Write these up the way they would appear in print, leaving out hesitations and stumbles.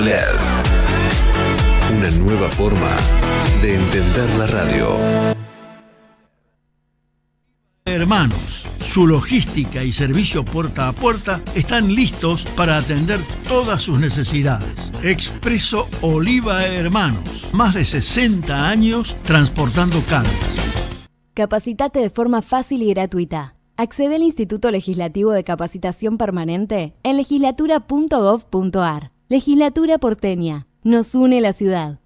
LED. Una nueva forma de entender la radio. Hermanos, su logística y servicio puerta a puerta están listos para atender todas sus necesidades. Expreso Oliva Hermanos, más de 60 años transportando cargas. Capacitate de forma fácil y gratuita. Accede al Instituto Legislativo de Capacitación Permanente en legislatura.gov.ar. Legislatura porteña. Nos une la ciudad.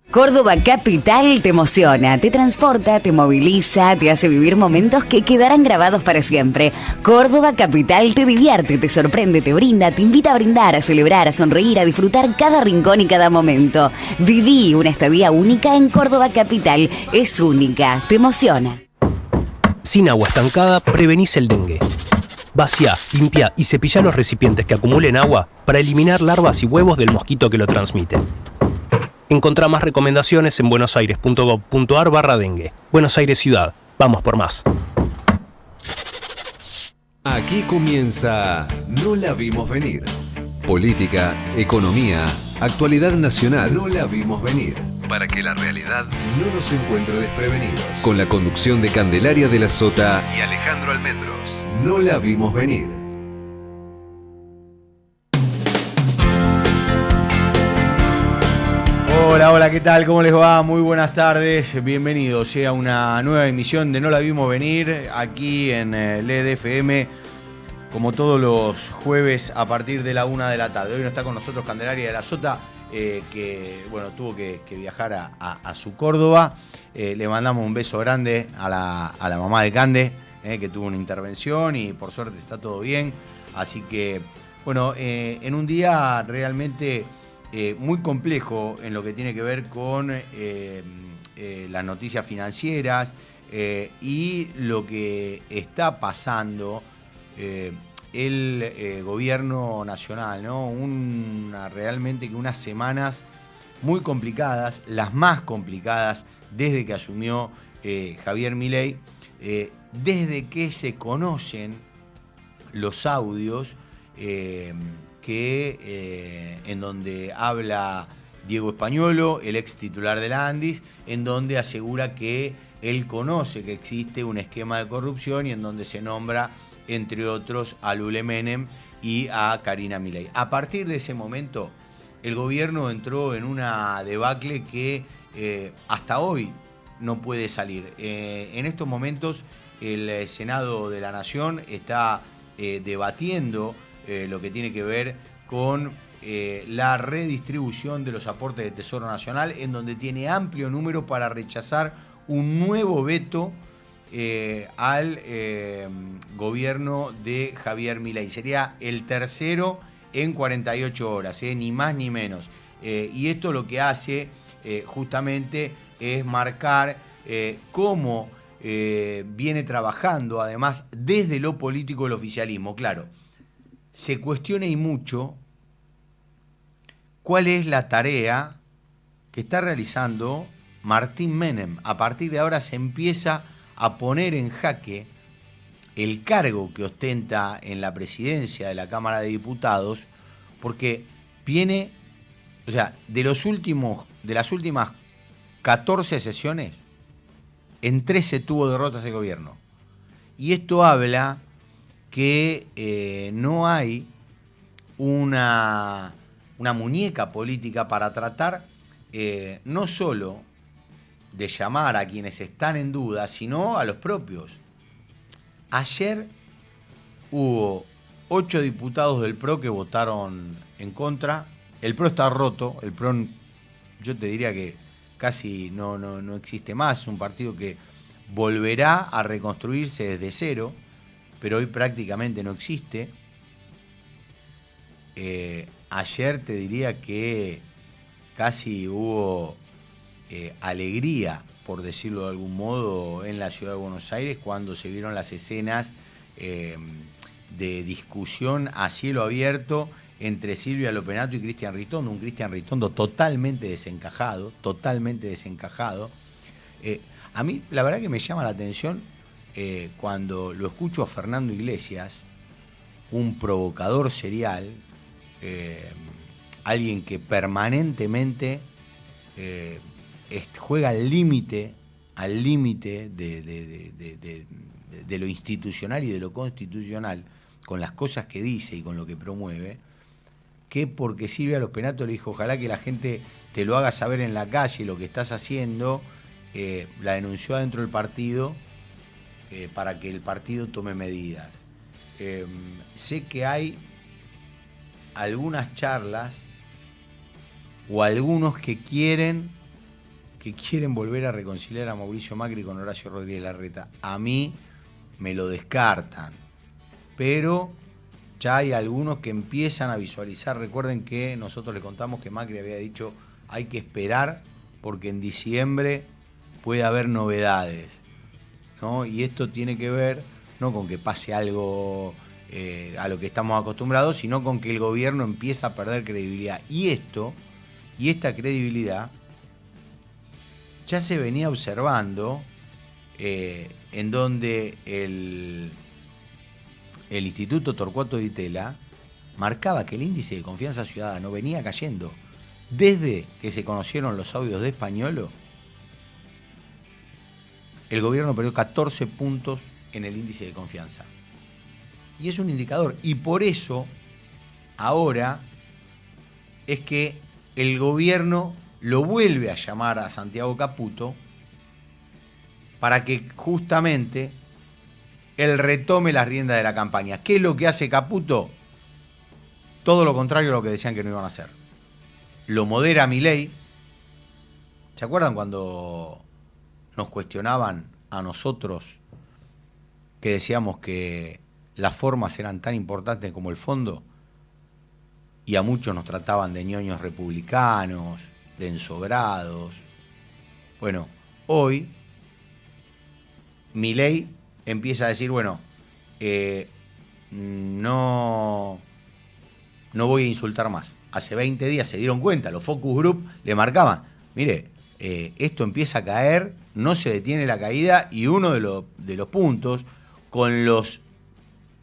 Córdoba Capital te emociona, te transporta, te moviliza, te hace vivir momentos que quedarán grabados para siempre. Córdoba Capital te divierte, te sorprende, te brinda, te invita a brindar, a celebrar, a sonreír, a disfrutar cada rincón y cada momento. Viví una estadía única en Córdoba Capital. Es única, te emociona. Sin agua estancada, prevenís el dengue. Vacía, limpia y cepilla los recipientes que acumulen agua para eliminar larvas y huevos del mosquito que lo transmite. Encontrá más recomendaciones en buenosaires.gov.ar/dengue. Buenos Aires Ciudad. Vamos por más. Aquí comienza No la vimos venir. Política, economía, actualidad nacional. No la vimos venir. Para que la realidad no nos encuentre desprevenidos. Con la conducción de Candelaria de la Sota y Alejandro Almendros. No la vimos venir. Hola, ¿qué tal? ¿Cómo les va? Muy buenas tardes, bienvenidos a una nueva emisión de No la vimos venir, aquí en LED FM, como todos los jueves a partir de la 1 de la tarde. Hoy no está con nosotros Candelaria de la Sota, que bueno, tuvo que viajar a su Córdoba. Le mandamos un beso grande a la mamá de Cande, que tuvo una intervención y por suerte está todo bien. Así que, bueno, en un día realmente... muy complejo en lo que tiene que ver con las noticias financieras y lo que está pasando el gobierno nacional, ¿no? Realmente que unas semanas muy complicadas, las más complicadas desde que asumió Javier Milei, desde que se conocen los audios en donde habla Diego Españolo, el ex titular de la Andis, en donde asegura que él conoce que existe un esquema de corrupción y en donde se nombra, entre otros, a Lule Menem y a Karina Milei. A partir de ese momento, el gobierno entró en una debacle que hasta hoy no puede salir. En estos momentos, el Senado de la Nación está debatiendo lo que tiene que ver con la redistribución de los aportes del Tesoro Nacional, en donde tiene amplio número para rechazar un nuevo veto al gobierno de Javier Milei. Sería el tercero en 48 horas, ni más ni menos. Y esto lo que hace justamente es marcar cómo viene trabajando, además, desde lo político el oficialismo. Claro, se cuestiona y mucho cuál es la tarea que está realizando Martín Menem. A partir de ahora se empieza a poner en jaque el cargo que ostenta en la presidencia de la Cámara de Diputados, porque viene, o sea, de las últimas 14 sesiones, en 13 tuvo derrotas de gobierno. Y esto habla que no hay una muñeca política para tratar no solo de llamar a quienes están en duda, sino a los propios. Ayer hubo 8 diputados del PRO que votaron en contra. El PRO está roto, el PRO yo te diría que casi no existe más, es un partido que volverá a reconstruirse desde cero, pero hoy prácticamente no existe. Ayer te diría que casi hubo alegría, por decirlo de algún modo, en la ciudad de Buenos Aires cuando se vieron las escenas de discusión a cielo abierto entre Silvia Lopenato y Cristian Ritondo, un Cristian Ritondo totalmente desencajado. A mí la verdad que me llama la atención cuando lo escucho a Fernando Iglesias, un provocador serial, alguien que permanentemente juega al límite de lo institucional y de lo constitucional, con las cosas que dice y con lo que promueve, que porque Silvia Los Penato le dijo, ojalá que la gente te lo haga saber en la calle lo que estás haciendo, la denunció adentro del partido para que el partido tome medidas. Sé que hay algunas charlas o algunos que quieren volver a reconciliar a Mauricio Macri con Horacio Rodríguez Larreta. A mí me lo descartan, pero ya hay algunos que empiezan a visualizar. Recuerden que nosotros le contamos que Macri había dicho hay que esperar porque en diciembre puede haber novedades, ¿no? Y esto tiene que ver no con que pase algo a lo que estamos acostumbrados, sino con que el gobierno empieza a perder credibilidad. Y esta credibilidad ya se venía observando en donde el Instituto Torcuato Di Tella marcaba que el índice de confianza ciudadano venía cayendo. Desde que se conocieron los audios de Españolo, el gobierno perdió 14 puntos en el índice de confianza. Y es un indicador. Y por eso, ahora, es que el gobierno lo vuelve a llamar a Santiago Caputo para que justamente él retome las riendas de la campaña. ¿Qué es lo que hace Caputo? Todo lo contrario a lo que decían que no iban a hacer. Lo modera Milei. ¿Se acuerdan cuando nos cuestionaban a nosotros que decíamos que las formas eran tan importantes como el fondo? Y a muchos nos trataban de ñoños republicanos, de ensobrados. Bueno, hoy Milei empieza a decir, bueno, no voy a insultar más. Hace 20 días se dieron cuenta, los focus group le marcaban, mire, esto empieza a caer, no se detiene la caída, y uno de los puntos con los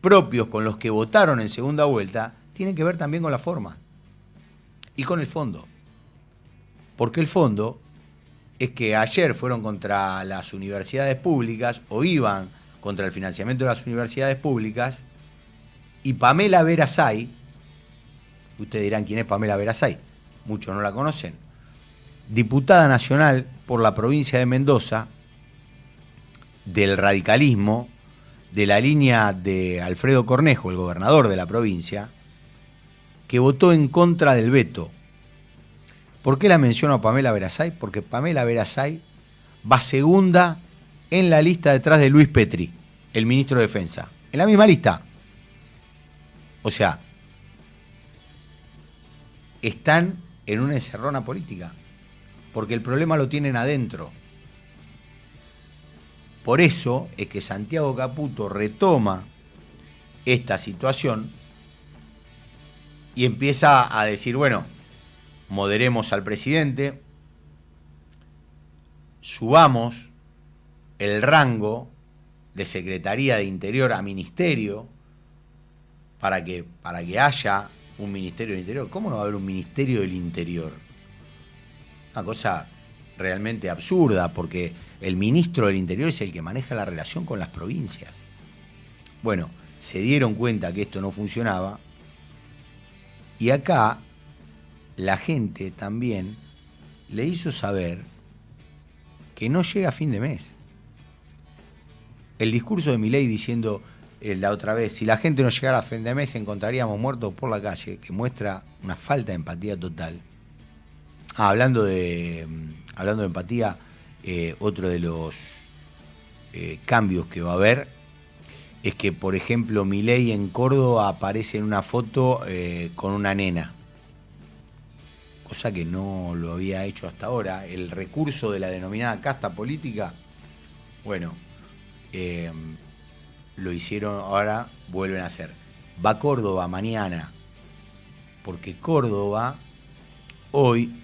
propios, con los que votaron en segunda vuelta, tiene que ver también con la forma y con el fondo. Porque el fondo es que ayer fueron contra las universidades públicas, o iban contra el financiamiento de las universidades públicas, y Pamela Verasay, ustedes dirán quién es Pamela Verasay, muchos no la conocen, diputada nacional por la provincia de Mendoza, del radicalismo, de la línea de Alfredo Cornejo, el gobernador de la provincia, que votó en contra del veto. ¿Por qué la menciono a Pamela Verasay? Porque Pamela Verasay va segunda en la lista detrás de Luis Petri, el ministro de Defensa. En la misma lista. O sea, están en una encerrona política, porque el problema lo tienen adentro. Por eso es que Santiago Caputo retoma esta situación y empieza a decir, bueno, moderemos al presidente, subamos el rango de Secretaría de Interior a Ministerio para que haya un Ministerio del Interior. ¿Cómo no va a haber un Ministerio del Interior? Una cosa realmente absurda, porque el ministro del Interior es el que maneja la relación con las provincias. Bueno, se dieron cuenta que esto no funcionaba, y acá la gente también le hizo saber que no llega a fin de mes. El discurso de Milei diciendo la otra vez, si la gente no llegara a fin de mes encontraríamos muertos por la calle, que muestra una falta de empatía total. Hablando de empatía, otro de los cambios que va a haber es que, por ejemplo, Milei en Córdoba aparece en una foto con una nena, cosa que no lo había hecho hasta ahora. El recurso de la denominada casta política, bueno, lo hicieron, ahora vuelven a hacer. Va a Córdoba mañana, porque Córdoba hoy,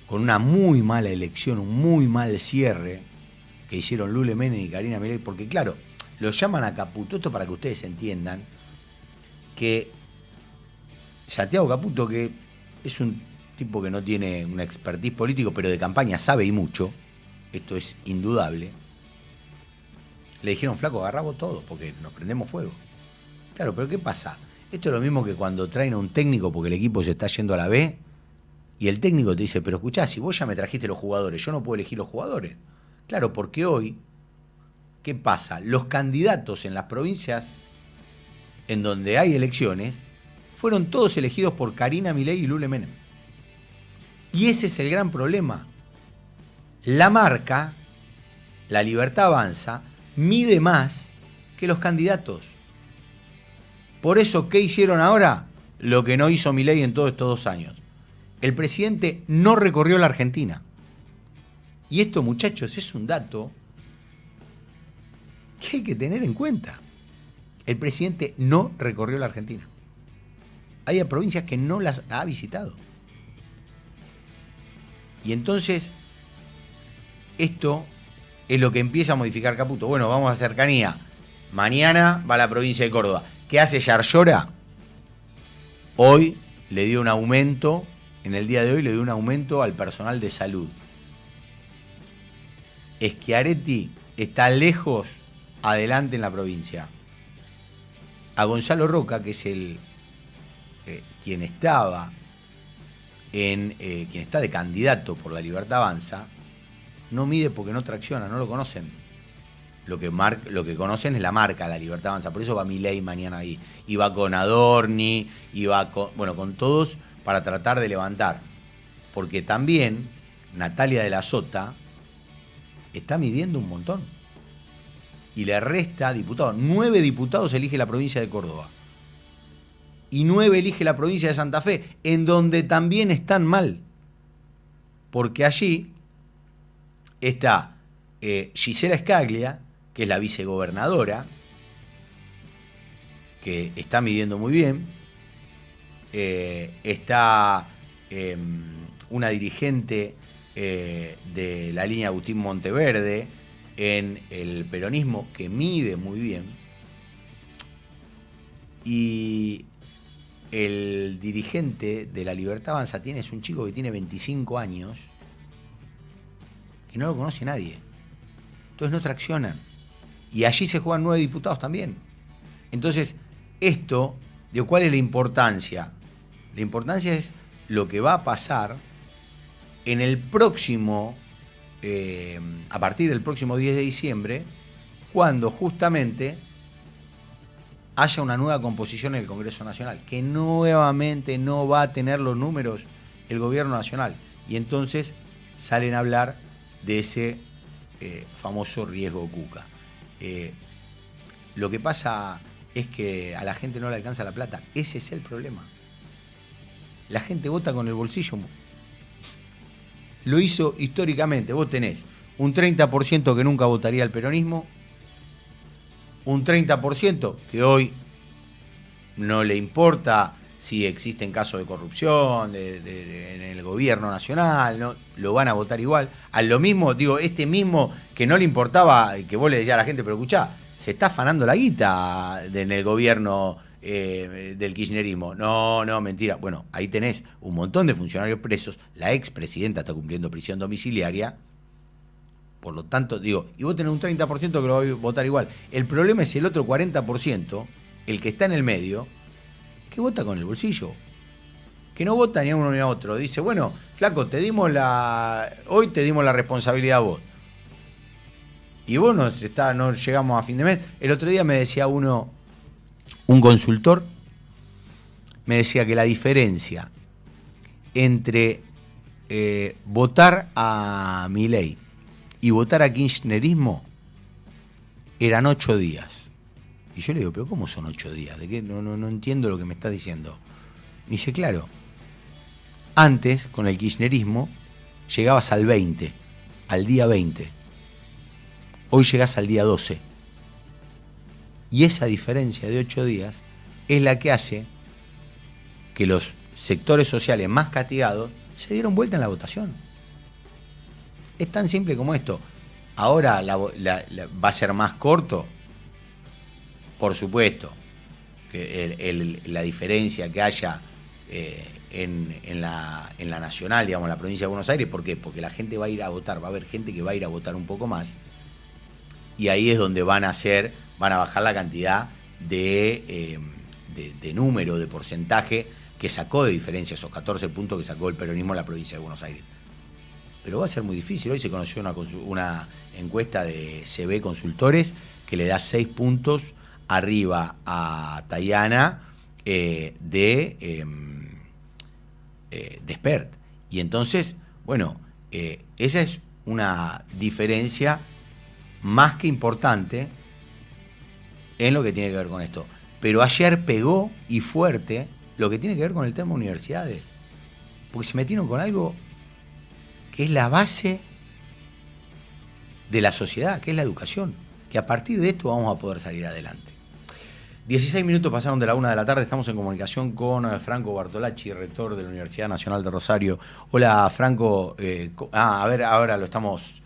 con una muy mala elección, un muy mal cierre que hicieron Lule Menem y Karina Milei, porque claro, lo llaman a Caputo, esto para que ustedes entiendan, que Santiago Caputo, que es un tipo que no tiene una expertise político, pero de campaña sabe y mucho, esto es indudable, le dijeron, flaco, agarrá vos todo, porque nos prendemos fuego. Claro, pero ¿qué pasa? Esto es lo mismo que cuando traen a un técnico porque el equipo se está yendo a la B, y el técnico te dice, pero escuchá, si vos ya me trajiste los jugadores, yo no puedo elegir los jugadores. Claro, porque hoy, ¿qué pasa? Los candidatos en las provincias en donde hay elecciones fueron todos elegidos por Karina Milei y Lule Menem. Y ese es el gran problema. La marca, La Libertad Avanza, mide más que los candidatos. Por eso, ¿qué hicieron ahora? Lo que no hizo Milei en todos estos 2 años. El presidente no recorrió la Argentina. Y esto, muchachos, es un dato que hay que tener en cuenta. El presidente no recorrió la Argentina. Hay provincias que no las ha visitado. Y entonces, esto es lo que empieza a modificar Caputo. Bueno, vamos a cercanía. Mañana va a la provincia de Córdoba. ¿Qué hace Yarlora? Hoy le dio un aumento, en el día de hoy le dio un aumento al personal de salud. Schiaretti está lejos adelante en la provincia. A Gonzalo Roca, que es quien está de candidato por La Libertad Avanza, no mide porque no tracciona, no lo conocen. Lo que conocen es la marca La Libertad Avanza, por eso va Milei mañana ahí. Y va con Adorni, y va con todos para tratar de levantar. Porque también Natalia de la Sota está midiendo un montón. Y le resta diputados. 9 diputados elige la provincia de Córdoba. Y 9 elige la provincia de Santa Fe, en donde también están mal. Porque allí está Gisela Scaglia, que es la vicegobernadora, que está midiendo muy bien. Está una dirigente de la línea Agustín Monteverde en el peronismo que mide muy bien. Y el dirigente de La Libertad Avanza es un chico que tiene 25 años, que no lo conoce nadie. Entonces no traccionan. Y allí se juegan 9 diputados también. Entonces, esto, ¿de cuál es la importancia? La importancia es lo que va a pasar en el próximo, a partir del próximo 10 de diciembre, cuando justamente haya una nueva composición en el Congreso Nacional, que nuevamente no va a tener los números el Gobierno Nacional. Y entonces salen a hablar de ese famoso riesgo Cuca. Lo que pasa es que a la gente no le alcanza la plata. Ese es el problema. La gente vota con el bolsillo. Lo hizo históricamente. Vos tenés un 30% que nunca votaría al peronismo, un 30% que hoy no le importa si existen casos de corrupción en el gobierno nacional, ¿no? Lo van a votar igual. A lo mismo, digo, este mismo que no le importaba, que vos le decías a la gente, pero escuchá, se está afanando la guita en el gobierno del kirchnerismo. No, mentira. Bueno, ahí tenés un montón de funcionarios presos. La expresidenta está cumpliendo prisión domiciliaria. Por lo tanto, digo, y vos tenés un 30% que lo va a votar igual. El problema es el otro 40%, el que está en el medio, que vota con el bolsillo. Que no vota ni a uno ni a otro. Dice, bueno, flaco, hoy te dimos la responsabilidad a vos. Y vos no llegamos a fin de mes. El otro día me decía un consultor, me decía que la diferencia entre votar a Milei y votar a kirchnerismo eran 8 días. Y yo le digo, ¿pero cómo son 8 días? ¿De qué? No entiendo lo que me estás diciendo. Me dice, claro, antes con el kirchnerismo llegabas al 20, al día 20. Hoy llegás al día 12. Y esa diferencia de 8 días es la que hace que los sectores sociales más castigados se dieron vuelta en la votación. Es tan simple como esto. Ahora va a ser más corto. Por supuesto, que la diferencia que haya en la nacional, digamos, en la provincia de Buenos Aires. ¿Por qué? Porque la gente va a ir a votar, va a haber gente que va a ir a votar un poco más, y ahí es donde van a bajar la cantidad de número, de porcentaje que sacó de diferencia, esos 14 puntos que sacó el peronismo en la provincia de Buenos Aires. Pero va a ser muy difícil. Hoy se conoció una encuesta de CB Consultores que le da 6 puntos arriba a Tayana de Spert. Y entonces, bueno, esa es una diferencia más que importante en lo que tiene que ver con esto. Pero ayer pegó y fuerte lo que tiene que ver con el tema universidades. Porque se metieron con algo que es la base de la sociedad, que es la educación. Que a partir de esto vamos a poder salir adelante. 16 minutos pasaron de la 1 de la tarde, estamos en comunicación con Franco Bartolacci, rector de la Universidad Nacional de Rosario. Hola, Franco. A ver, ahora lo estamos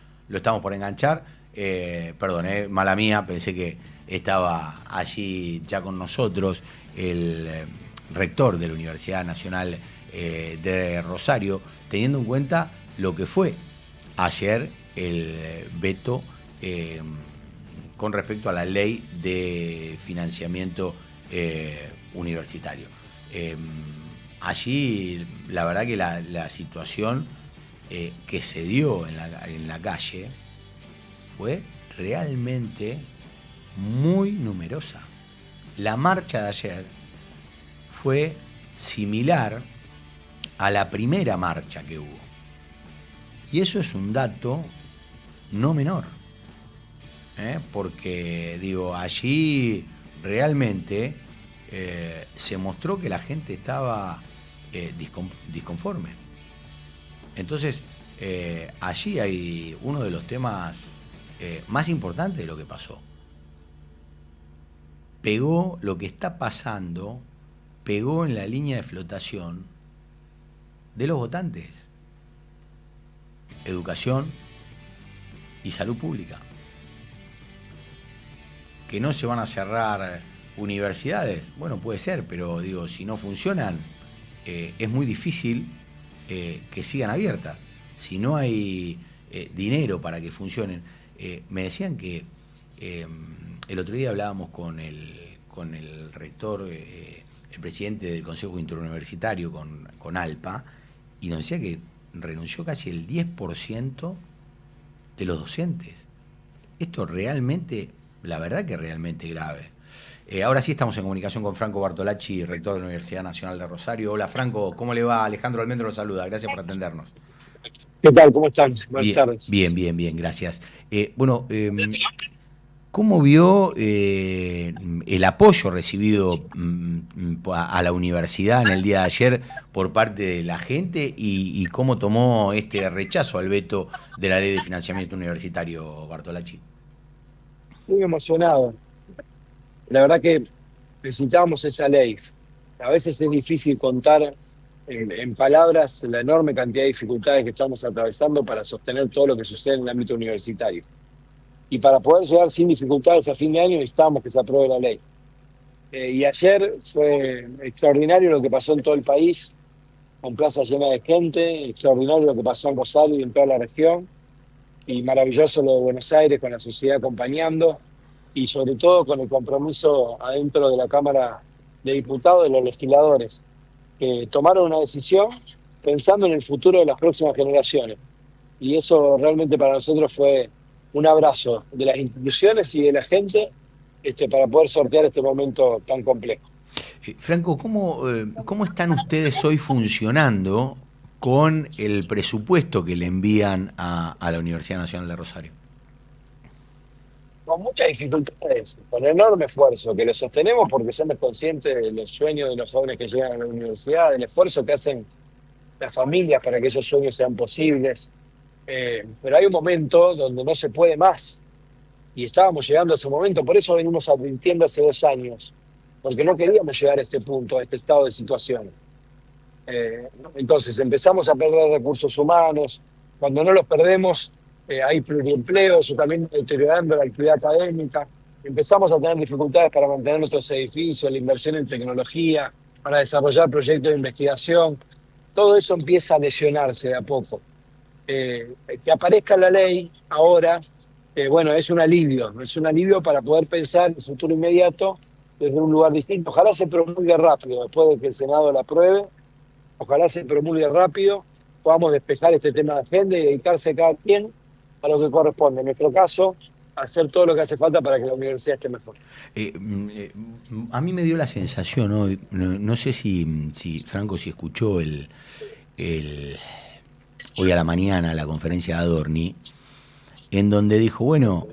por enganchar. Perdón, mala mía, pensé que estaba allí ya con nosotros el rector de la Universidad Nacional de Rosario, teniendo en cuenta lo que fue ayer el veto con respecto a la ley de financiamiento universitario. Allí, la verdad que la situación que se dio en la calle fue realmente muy numerosa. La marcha de ayer fue similar a la primera marcha que hubo. Y eso es un dato no menor. Porque, digo, allí realmente se mostró que la gente estaba disconforme. Entonces, allí hay uno de los temas más importantes de lo que pasó. Pegó lo que está pasando, pegó en la línea de flotación de los votantes. Educación y salud pública. ¿Que no se van a cerrar universidades? Bueno, puede ser, pero digo, si no funcionan, es muy difícil que sigan abiertas. Si no hay dinero para que funcionen. Me decían que el otro día hablábamos con el rector, el presidente del Consejo Interuniversitario, con ALPA, y nos decía que renunció casi el 10% de los docentes. Esto realmente, la verdad que es realmente grave. Ahora sí estamos en comunicación con Franco Bartolacci, rector de la Universidad Nacional de Rosario. Hola, Franco, ¿cómo le va? Alejandro Almendro lo saluda, gracias por atendernos. ¿Qué tal? ¿Cómo están? Buenas tardes. Bien, gracias. ¿Cómo vio el apoyo recibido a la universidad en el día de ayer por parte de la gente y cómo tomó este rechazo al veto de la ley de financiamiento universitario, Bartolacci? Muy emocionado. La verdad que necesitábamos esa ley. A veces es difícil contar en palabras la enorme cantidad de dificultades que estamos atravesando para sostener todo lo que sucede en el ámbito universitario. Y para poder llegar sin dificultades a fin de año necesitábamos que se apruebe la ley. Y ayer fue extraordinario lo que pasó en todo el país, con plaza llena de gente, extraordinario lo que pasó en Rosario y en toda la región, y maravilloso lo de Buenos Aires con la sociedad acompañando, y sobre todo con el compromiso adentro de la Cámara de Diputados de los legisladores, que tomaron una decisión pensando en el futuro de las próximas generaciones. Y eso realmente para nosotros fue un abrazo de las instituciones y de la gente para poder sortear este momento tan complejo. Franco, ¿cómo están ustedes hoy funcionando con el presupuesto que le envían a la Universidad Nacional de Rosario? Con muchas dificultades, con enorme esfuerzo, que lo sostenemos porque somos conscientes de los sueños de los jóvenes que llegan a la universidad, del esfuerzo que hacen las familias para que esos sueños sean posibles. Pero hay un momento donde no se puede más y estábamos llegando a ese momento, por eso venimos advirtiendo hace 2 años, porque no queríamos llegar a este punto, a este estado de situación. Entonces empezamos a perder recursos humanos, cuando no los perdemos hay pluriempleo, eso también deteriorando la actividad académica, empezamos a tener dificultades para mantener nuestros edificios, la inversión en tecnología, para desarrollar proyectos de investigación. Todo eso empieza a lesionarse de a poco. Que aparezca la ley ahora, bueno, es un alivio para poder pensar en el futuro inmediato desde un lugar distinto. Ojalá se promulgue rápido, después de que el Senado la apruebe, ojalá se promulgue rápido, podamos despejar este tema de agenda y dedicarse cada quien a lo que corresponde. En nuestro caso, hacer todo lo que hace falta para que la universidad esté mejor. A mí me dio la sensación hoy, no sé si Franco si escuchó hoy a la mañana la conferencia de Adorni, en donde dijo, bueno,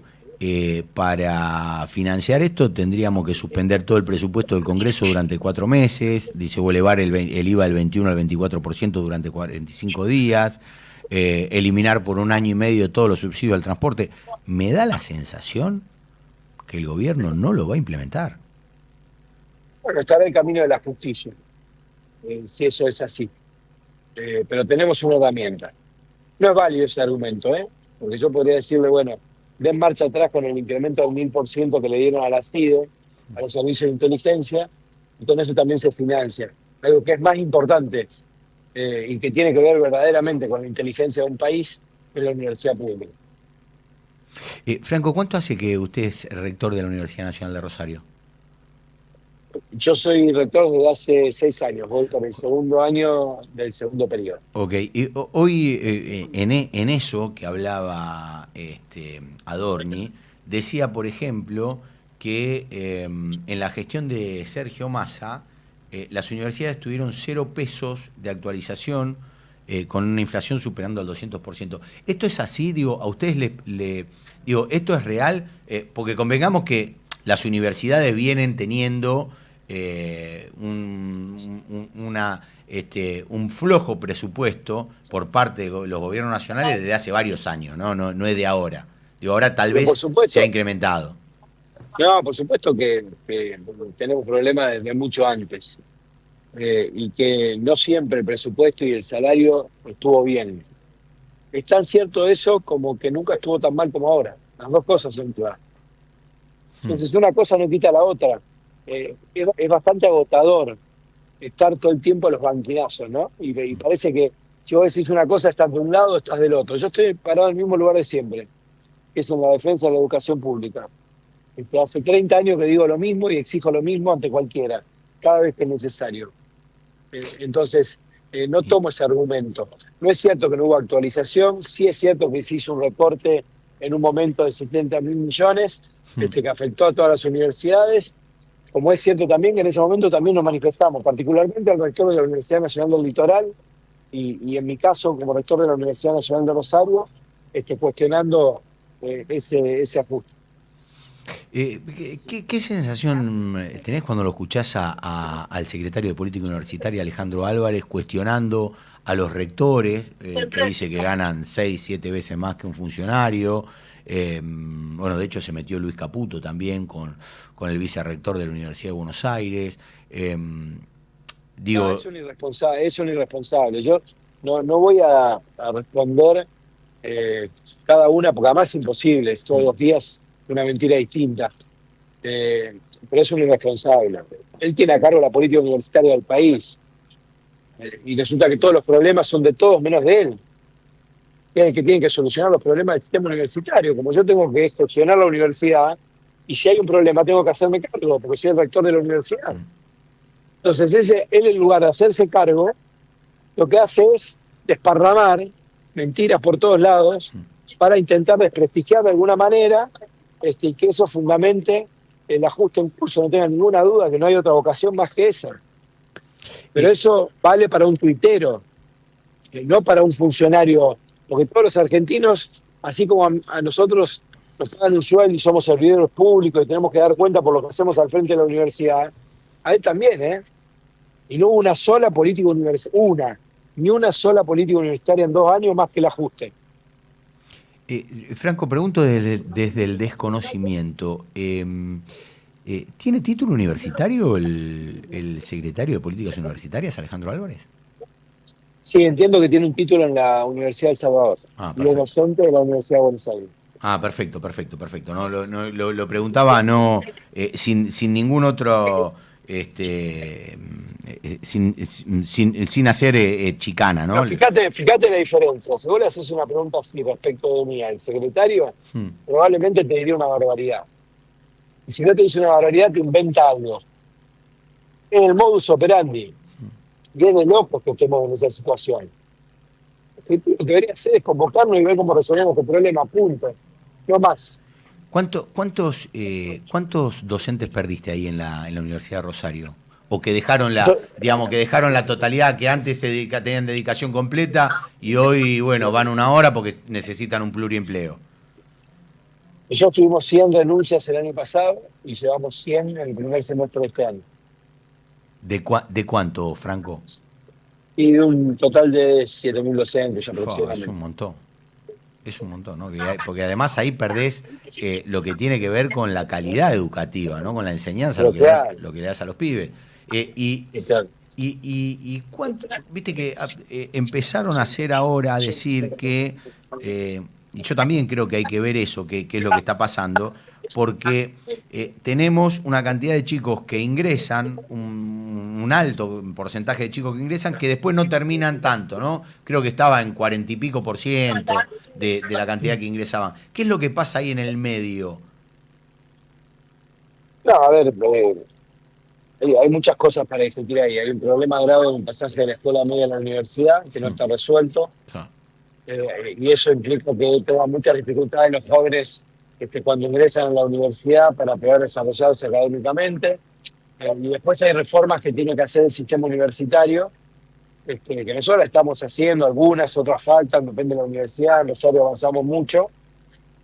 para financiar esto tendríamos que suspender todo el presupuesto del Congreso durante 4 meses, dice, o elevar el IVA del 21 al 24% durante 45 días, eliminar por 1 año y medio todos los subsidios al transporte. Me da la sensación que el gobierno no lo va a implementar. Bueno, estará el camino de la justicia, si eso es así. Pero tenemos una herramienta. No es válido ese argumento, porque yo podría decirle, bueno, den marcha atrás con el incremento del 1000% que le dieron a la CIDE, a los servicios de inteligencia, y con eso también se financia. Algo que es más importante y que tiene que ver verdaderamente con la inteligencia de un país es la universidad pública. Franco, ¿cuánto hace que usted es rector de la Universidad Nacional de Rosario? Yo soy rector desde hace 6 años, voy por el 2.º año del 2.º periodo. Ok, y hoy en eso que hablaba Adorni, decía, por ejemplo, que en la gestión de Sergio Massa, las universidades tuvieron 0 pesos de actualización con una inflación superando al 200%. ¿Esto es así? Digo, ¿a ustedes digo, esto es real? Porque convengamos que las universidades vienen teniendo un flojo presupuesto por parte de los gobiernos nacionales desde hace varios años, no es de ahora. Digo, ahora tal vez se ha incrementado. No, por supuesto que tenemos problemas desde mucho antes y que no siempre el presupuesto y el salario estuvo bien. Es tan cierto eso como que nunca estuvo tan mal como ahora. Las dos cosas son claras. Entonces una cosa no quita la otra. Es bastante agotador estar todo el tiempo a los banquinazos, ¿no? Y parece que si vos decís una cosa estás de un lado, estás del otro. Yo estoy parado en el mismo lugar de siempre, que es en la defensa de la educación pública. Hace 30 años que digo lo mismo y exijo lo mismo ante cualquiera, cada vez que es necesario. Entonces, no tomo ese argumento. No es cierto que no hubo actualización, sí es cierto que se hizo un recorte en un momento de 70.000 millones, que afectó a todas las universidades, como es cierto también que en ese momento también nos manifestamos, particularmente al rector de la Universidad Nacional del Litoral y en mi caso como rector de la Universidad Nacional de Rosario, cuestionando ese ajuste. ¿Qué sensación tenés cuando lo escuchás al secretario de Política Universitaria, Alejandro Álvarez, cuestionando a los rectores, que dice que ganan 6, 7 veces más que un funcionario? Bueno, de hecho se metió Luis Caputo también con el vicerrector de la Universidad de Buenos Aires. No, es un irresponsable. Yo no voy a responder cada una, porque además es imposible, es todos los días una mentira distinta. Pero es un irresponsable. Él tiene a cargo la política universitaria del país. Y resulta que todos los problemas son de todos menos de él. Es el que tiene que solucionar los problemas del sistema universitario. Como yo tengo que gestionar la universidad, y si hay un problema tengo que hacerme cargo, porque soy el rector de la universidad. Entonces él en lugar de hacerse cargo, lo que hace es desparramar mentiras por todos lados para intentar desprestigiar de alguna manera y que eso fundamente el ajuste en curso. No tenga ninguna duda que no hay otra vocación más que esa. Pero eso vale para un tuitero, no para un funcionario, porque todos los argentinos, así como a nosotros nos dan un sueldo y somos servidores públicos y tenemos que dar cuenta por lo que hacemos al frente de la universidad, a él también, Y no hubo una sola política universitaria, ni una sola política universitaria en 2 años más que el ajuste. Franco, pregunto desde el desconocimiento. ¿Tiene título universitario el secretario de Políticas Universitarias, Alejandro Álvarez? Sí, entiendo que tiene un título en la Universidad de El Salvador y un docente de la Universidad de Buenos Aires. Perfecto. No, lo preguntaba sin ningún otro sin hacer chicana, ¿no? Pero fíjate la diferencia. Si vos le haces una pregunta así respecto de mí al secretario, probablemente te diría una barbaridad. Y si no te dice una barbaridad, te inventa algo. Es el modus operandi. Y es de locos que estemos en esa situación. Lo que debería hacer es convocarnos y ver cómo resolvemos este problema, punto. No más. ¿Cuántos docentes perdiste ahí en la Universidad de Rosario? O que dejaron la totalidad, que antes tenían dedicación completa y hoy, bueno, van una hora porque necesitan un pluriempleo. Nosotros tuvimos 100 renuncias el año pasado y llevamos 100 en el primer semestre de este año. ¿De cuánto, Franco? Y de un total de 7.000 docentes aproximadamente. Es un montón, ¿no? Porque además ahí perdés lo que tiene que ver con la calidad educativa, ¿no? Con la enseñanza, lo que le das a los pibes. Y cuánto, viste que empezaron a hacer ahora, a decir que, y yo también creo que hay que ver eso, que es lo que está pasando, porque tenemos una cantidad de chicos que ingresan, un alto porcentaje de chicos que ingresan, que después no terminan tanto, ¿no? Creo que estaba en 40 y pico % de la cantidad que ingresaban. ¿Qué es lo que pasa ahí en el medio? No, a ver, hay muchas cosas para discutir ahí. Hay un problema grave de un pasaje de la escuela media a la universidad que no está resuelto. Y eso implica que tengan muchas dificultades los jóvenes cuando ingresan a la universidad para poder desarrollarse académicamente. Y después hay reformas que tiene que hacer el sistema universitario, que nosotros la estamos haciendo, algunas, otras faltan, depende de la universidad. Nosotros avanzamos mucho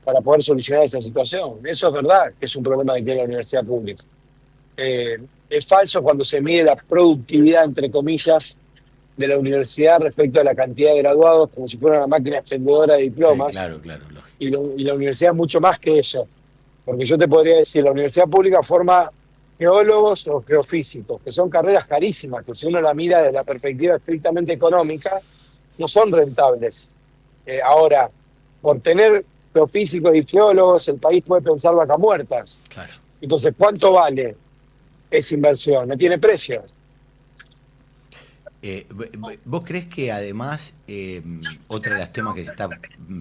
para poder solucionar esa situación. Eso es verdad que es un problema que tiene la universidad pública. Es falso cuando se mide la productividad, entre comillas, de la universidad respecto a la cantidad de graduados, como si fuera una máquina expendedora de diplomas. Sí, claro. Y la universidad es mucho más que eso. Porque yo te podría decir, la universidad pública forma geólogos o geofísicos, que son carreras carísimas, que si uno la mira desde la perspectiva estrictamente económica, no son rentables. Ahora, por tener geofísicos y geólogos, el país puede pensar vacas muertas. Claro. Entonces, ¿cuánto vale esa inversión? No tiene precio. ¿Vos crees que además, otro de los temas que se está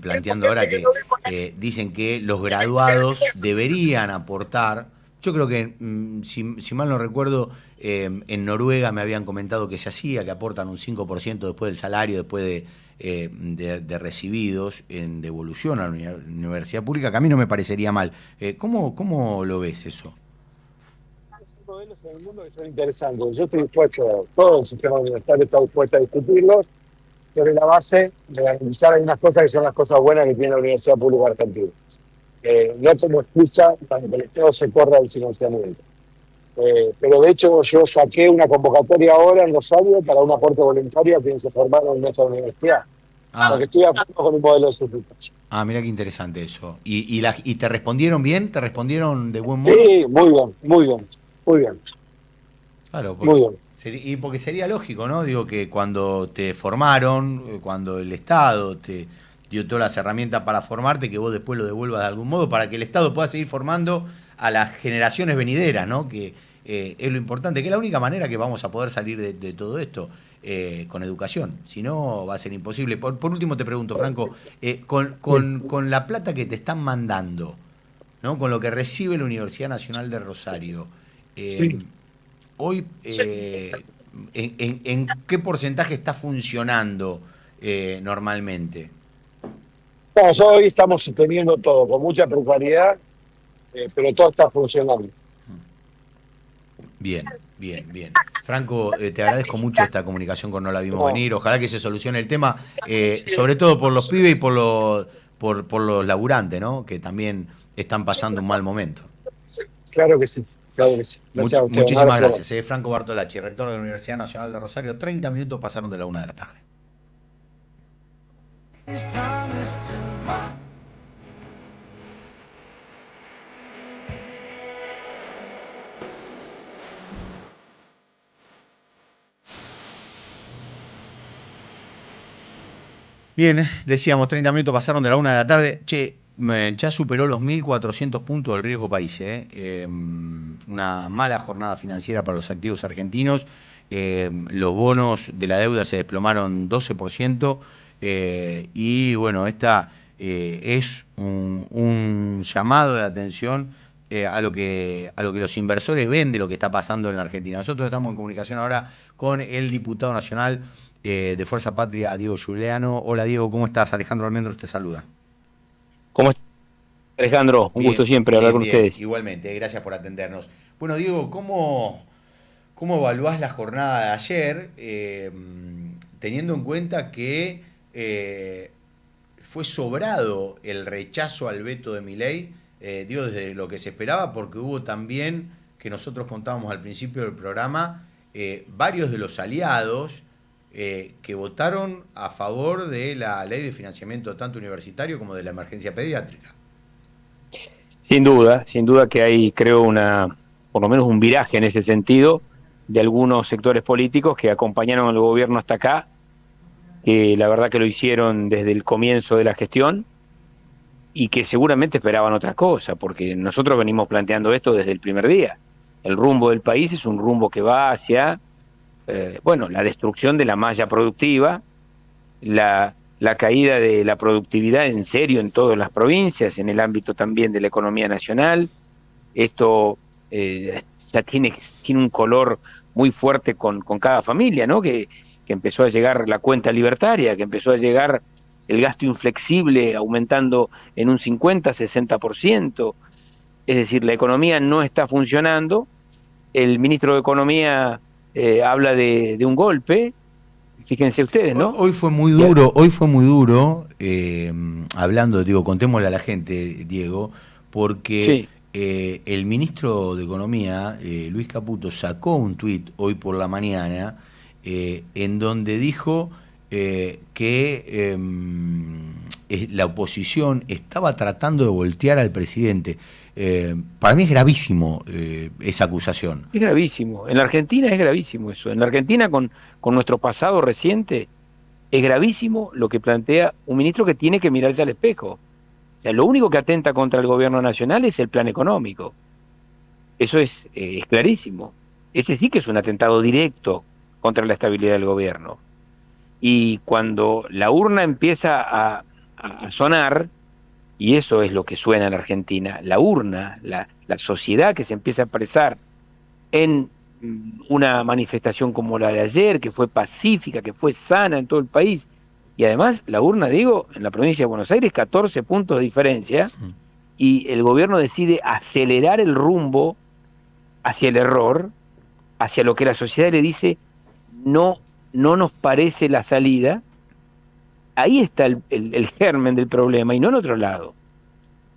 planteando ahora, que dicen que los graduados deberían aportar? Yo creo que, si mal no recuerdo, en Noruega me habían comentado que se hacía, que aportan un 5% después del salario, después de recibidos en devolución a la universidad pública, que a mí no me parecería mal. ¿Cómo lo ves eso? Modelos en el mundo que son interesantes. Yo estoy dispuesto, todo el sistema universitario está dispuesto a discutirlos, sobre la base de analizar algunas cosas que son las cosas buenas que tiene la Universidad Pública Argentina. No como excusa para que el Estado se corra del financiamiento. Pero de hecho yo saqué una convocatoria ahora en Rosario para un aporte voluntario a quienes se formaron en nuestra universidad. Porque estoy de acuerdo con un modelo de substitución. Mira qué interesante eso. ¿Y te respondieron bien? ¿Te respondieron de buen modo? Sí, muy bien. Claro, muy bien. Y porque sería lógico, ¿no? Digo que cuando te formaron, cuando el Estado te dio todas las herramientas para formarte, que vos después lo devuelvas de algún modo para que el Estado pueda seguir formando a las generaciones venideras, ¿no? Que es lo importante, que es la única manera que vamos a poder salir de todo esto, con educación. Si no, va a ser imposible. Por último te pregunto, Franco, con la plata que te están mandando, ¿no? Con lo que recibe la Universidad Nacional de Rosario, hoy, ¿en qué porcentaje está funcionando normalmente? Hoy estamos sosteniendo todo con mucha precariedad, pero todo está funcionando. Bien. Franco, te agradezco mucho esta comunicación con No La Vimos Venir. Ojalá que se solucione el tema, sobre todo por los pibes y por los laburantes, ¿no? Que también están pasando un mal momento. Claro que sí. Muchísimas gracias. Franco Bartolacci, rector de la Universidad Nacional de Rosario. 30 minutos pasaron de la 1 de la tarde. Bien, decíamos, 30 minutos pasaron de la 1 de la tarde. Che, Ya superó los 1.400 puntos del riesgo país. Una mala jornada financiera para los activos argentinos. Los bonos de la deuda se desplomaron 12%. Y bueno, esta es un llamado de atención a lo que los inversores ven de lo que está pasando en la Argentina. Nosotros estamos en comunicación ahora con el diputado nacional de Fuerza Patria, Diego Giuliano. Hola Diego, ¿cómo estás? Alejandro Almendros te saluda. ¿Cómo estás, Alejandro? Un gusto siempre hablar con ustedes. Igualmente, gracias por atendernos. Bueno, Diego, ¿cómo evaluás la jornada de ayer, teniendo en cuenta que fue sobrado el rechazo al veto de Milei, desde lo que se esperaba, porque hubo también, que nosotros contábamos al principio del programa, varios de los aliados que votaron a favor de la ley de financiamiento tanto universitario como de la emergencia pediátrica? Sin duda que hay, creo, por lo menos un viraje en ese sentido de algunos sectores políticos que acompañaron al gobierno hasta acá, que la verdad que lo hicieron desde el comienzo de la gestión y que seguramente esperaban otra cosa, porque nosotros venimos planteando esto desde el primer día. El rumbo del país es un rumbo que va hacia la destrucción de la malla productiva, la caída de la productividad en serio en todas las provincias, en el ámbito también de la economía nacional. Esto ya tiene un color muy fuerte con cada familia, ¿no? Que empezó a llegar la cuenta libertaria, que empezó a llegar el gasto inflexible aumentando en un 50-60%. Es decir, la economía no está funcionando. El ministro de Economía habla de un golpe. Fíjense ustedes, ¿no? Hoy fue muy duro, hablando, digo, contémosle a la gente, Diego, porque el ministro de Economía, Luis Caputo, sacó un tuit hoy por la mañana en donde dijo que la oposición estaba tratando de voltear al presidente. Para mí es gravísimo esa acusación. Es gravísimo. En la Argentina es gravísimo eso. En la Argentina, con nuestro pasado reciente, es gravísimo lo que plantea un ministro que tiene que mirarse al espejo. O sea, lo único que atenta contra el gobierno nacional es el plan económico. Eso es clarísimo. Este sí que es un atentado directo contra la estabilidad del gobierno. Y cuando la urna empieza a sonar, y eso es lo que suena en la Argentina, la urna, la sociedad que se empieza a expresar en una manifestación como la de ayer, que fue pacífica, que fue sana en todo el país, y además la urna, digo, en la provincia de Buenos Aires, 14 puntos de diferencia, y el gobierno decide acelerar el rumbo hacia el error, hacia lo que la sociedad le dice, no nos parece la salida. Ahí está el germen del problema y no en otro lado.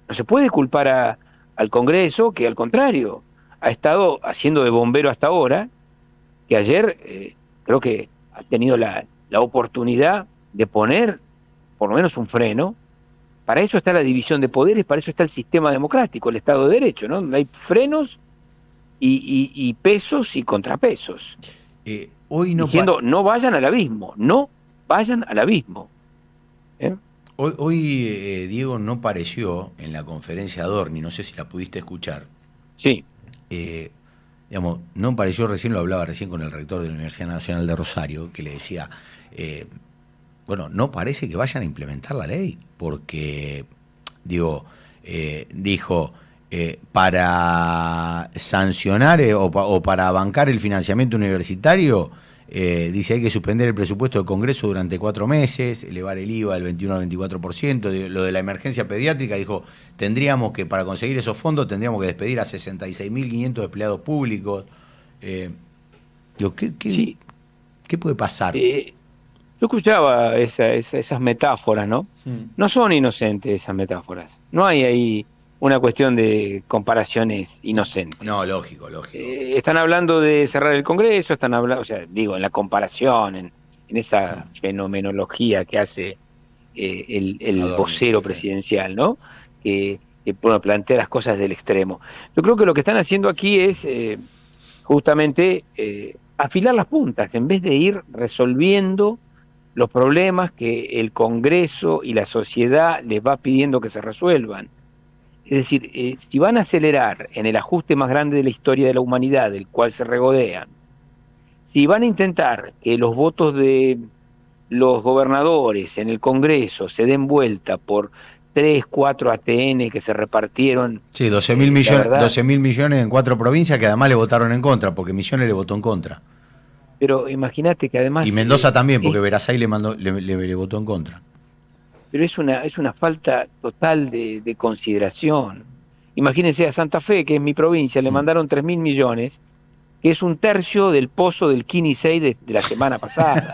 No se puede culpar al Congreso, que al contrario ha estado haciendo de bombero hasta ahora, que ayer creo que ha tenido la oportunidad de poner por lo menos un freno. Para eso está la división de poderes, para eso está el sistema democrático, el Estado de Derecho, ¿no? Donde hay frenos y pesos y contrapesos. Hoy diciendo, no vayan al abismo, no vayan al abismo. Hoy Diego, no pareció en la conferencia Adorni, no sé si la pudiste escuchar. Sí. No pareció, recién lo hablaba con el rector de la Universidad Nacional de Rosario, que le decía, no parece que vayan a implementar la ley, porque, dijo, para sancionar o para bancar el financiamiento universitario, dice hay que suspender el presupuesto del Congreso durante 4 meses, elevar el IVA del 21 al 24%, lo de la emergencia pediátrica, dijo, para conseguir esos fondos tendríamos que despedir a 66.500 empleados públicos. ¿Qué puede pasar? Yo escuchaba esas metáforas, ¿no? No son inocentes esas metáforas. No hay ahí una cuestión de comparaciones inocentes. No, lógico. Están hablando de cerrar el Congreso, están hablando, en la comparación, en esa fenomenología que hace el vocero presidencial, ¿no? Que plantea las cosas del extremo. Yo creo que lo que están haciendo aquí es justamente afilar las puntas, en vez de ir resolviendo los problemas que el Congreso y la sociedad les va pidiendo que se resuelvan. Es decir, si van a acelerar en el ajuste más grande de la historia de la humanidad, del cual se regodean, si van a intentar que los votos de los gobernadores en el Congreso se den vuelta por 3, 4 ATN que se repartieron. Sí, 12.000 millones en 4 provincias que además le votaron en contra, porque Misiones le votó en contra. Pero imagínate que además... Y Mendoza también, porque Verasay le votó en contra. Pero es una falta total de consideración. Imagínense a Santa Fe, que es mi provincia, le mandaron 3.000 millones, que es un tercio del pozo del Kini 6 de la semana pasada.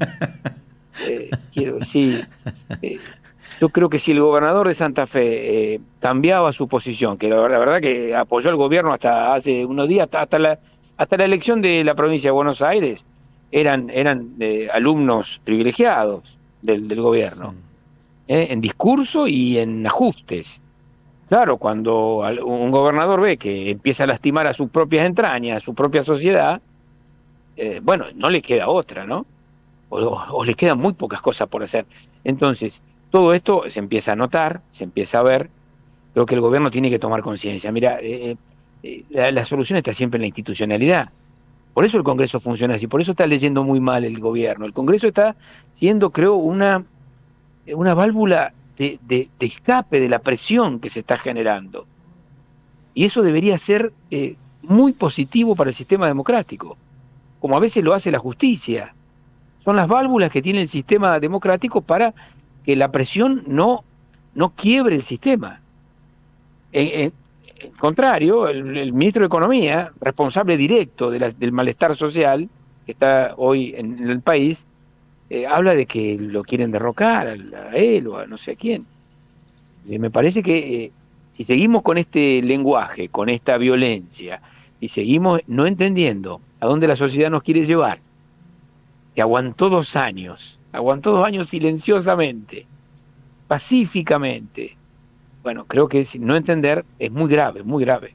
Quiero decir, yo creo que si el gobernador de Santa Fe cambiaba su posición, que la verdad que apoyó al gobierno hasta hace unos días, hasta la elección de la provincia de Buenos Aires, eran alumnos privilegiados del gobierno, en discurso y en ajustes. Claro, cuando un gobernador ve que empieza a lastimar a sus propias entrañas, a su propia sociedad, bueno, no le queda otra, ¿no? O le quedan muy pocas cosas por hacer. Entonces, todo esto se empieza a notar, se empieza a ver. Creo que el gobierno tiene que tomar conciencia. Mira, la solución está siempre en la institucionalidad. Por eso el Congreso funciona así, por eso está leyendo muy mal el gobierno. El Congreso está siendo, creo, una válvula de escape de la presión que se está generando. Y eso debería ser muy positivo para el sistema democrático, como a veces lo hace la justicia. Son las válvulas que tiene el sistema democrático para que la presión no quiebre el sistema. En contrario, el ministro de Economía, responsable directo del malestar social que está hoy en el país, habla de que lo quieren derrocar a él o a no sé a quién. Me parece que si seguimos con este lenguaje, con esta violencia, y seguimos no entendiendo a dónde la sociedad nos quiere llevar, que aguantó 2 años silenciosamente, pacíficamente. Bueno, creo que no entender es muy grave, muy grave.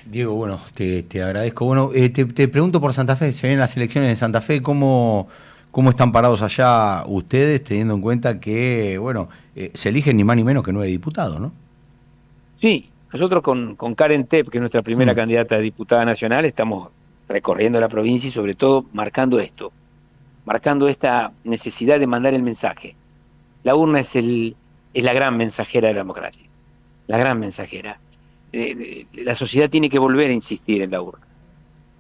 Diego, bueno, te agradezco. Bueno, te pregunto por Santa Fe, se vienen las elecciones de Santa Fe, ¿cómo están parados allá ustedes, teniendo en cuenta que, bueno, se eligen ni más ni menos que 9 diputados, ¿no? Sí, nosotros con Karen Tepp, que es nuestra primera candidata a diputada nacional, estamos recorriendo la provincia y sobre todo marcando esta necesidad de mandar el mensaje. La urna es la gran mensajera de la democracia, la gran mensajera. La sociedad tiene que volver a insistir en la urna,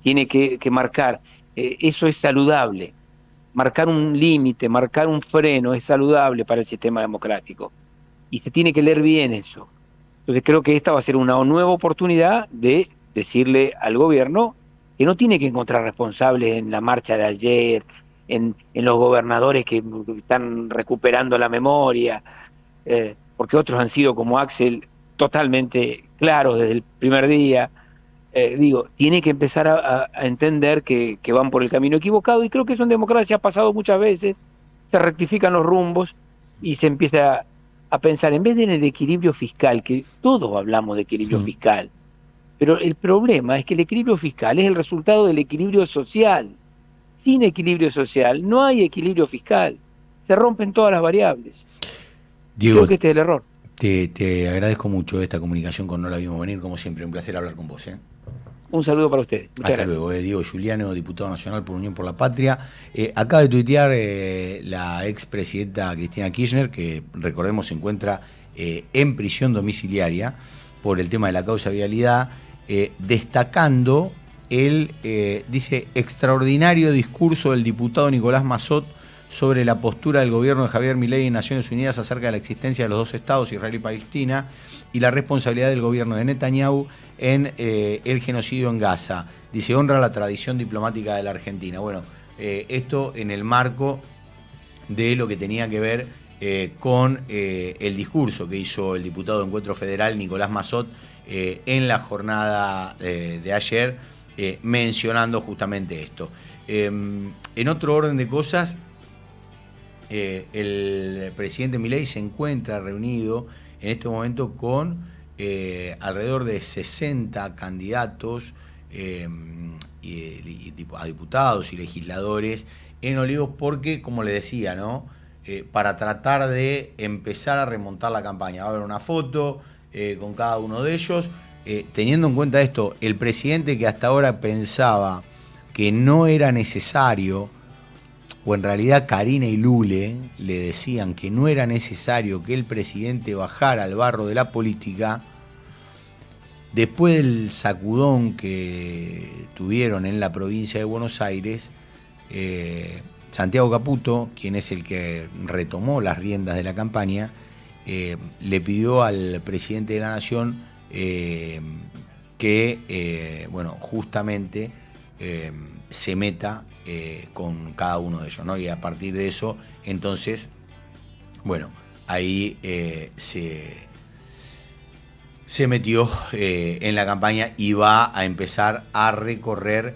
tiene que marcar, eso es saludable, marcar un límite, marcar un freno es saludable para el sistema democrático y se tiene que leer bien eso. Entonces creo que esta va a ser una nueva oportunidad de decirle al gobierno que no tiene que encontrar responsables en la marcha de ayer, en los gobernadores que están recuperando la memoria, porque otros han sido como Axel totalmente claros desde el primer día. Tiene que empezar a entender que van por el camino equivocado, y creo que eso en democracia ha pasado muchas veces, se rectifican los rumbos y se empieza a pensar, en vez de en el equilibrio fiscal, que todos hablamos de equilibrio fiscal, pero el problema es que el equilibrio fiscal es el resultado del equilibrio social. Sin equilibrio social no hay equilibrio fiscal, se rompen todas las variables. Diego, creo que este es el error. Te agradezco mucho esta comunicación con No la vimos venir, como siempre, un placer hablar con vos. Un saludo para ustedes. Muchas Hasta gracias. luego. Diego Giuliano, diputado nacional por Unión por la Patria. Acaba de tuitear la expresidenta Cristina Kirchner, que recordemos se encuentra en prisión domiciliaria por el tema de la causa de vialidad, destacando dice, extraordinario discurso del diputado Nicolás Massot sobre la postura del gobierno de Javier Milei en Naciones Unidas acerca de la existencia de los 2 estados, Israel y Palestina, y la responsabilidad del gobierno de Netanyahu en el genocidio en Gaza. Dice, honra la tradición diplomática de la Argentina. Bueno, esto en el marco de lo que tenía que ver con el discurso que hizo el diputado de Encuentro Federal, Nicolás Massot, en la jornada de ayer, mencionando justamente esto. En otro orden de cosas, el presidente Milei se encuentra reunido en este momento con alrededor de 60 candidatos a diputados y legisladores en Olivos porque, como le decía, ¿no? Para tratar de empezar a remontar la campaña. Va a haber una foto con cada uno de ellos. Teniendo en cuenta esto, el presidente que hasta ahora pensaba que no era necesario, o en realidad Karina y Lule le decían que no era necesario que el presidente bajara al barro de la política, después del sacudón que tuvieron en la provincia de Buenos Aires, Santiago Caputo, quien es el que retomó las riendas de la campaña, le pidió al presidente de la Nación que, justamente se meta con cada uno de ellos, ¿no? Y a partir de eso, entonces, ahí se metió en la campaña y va a empezar a recorrer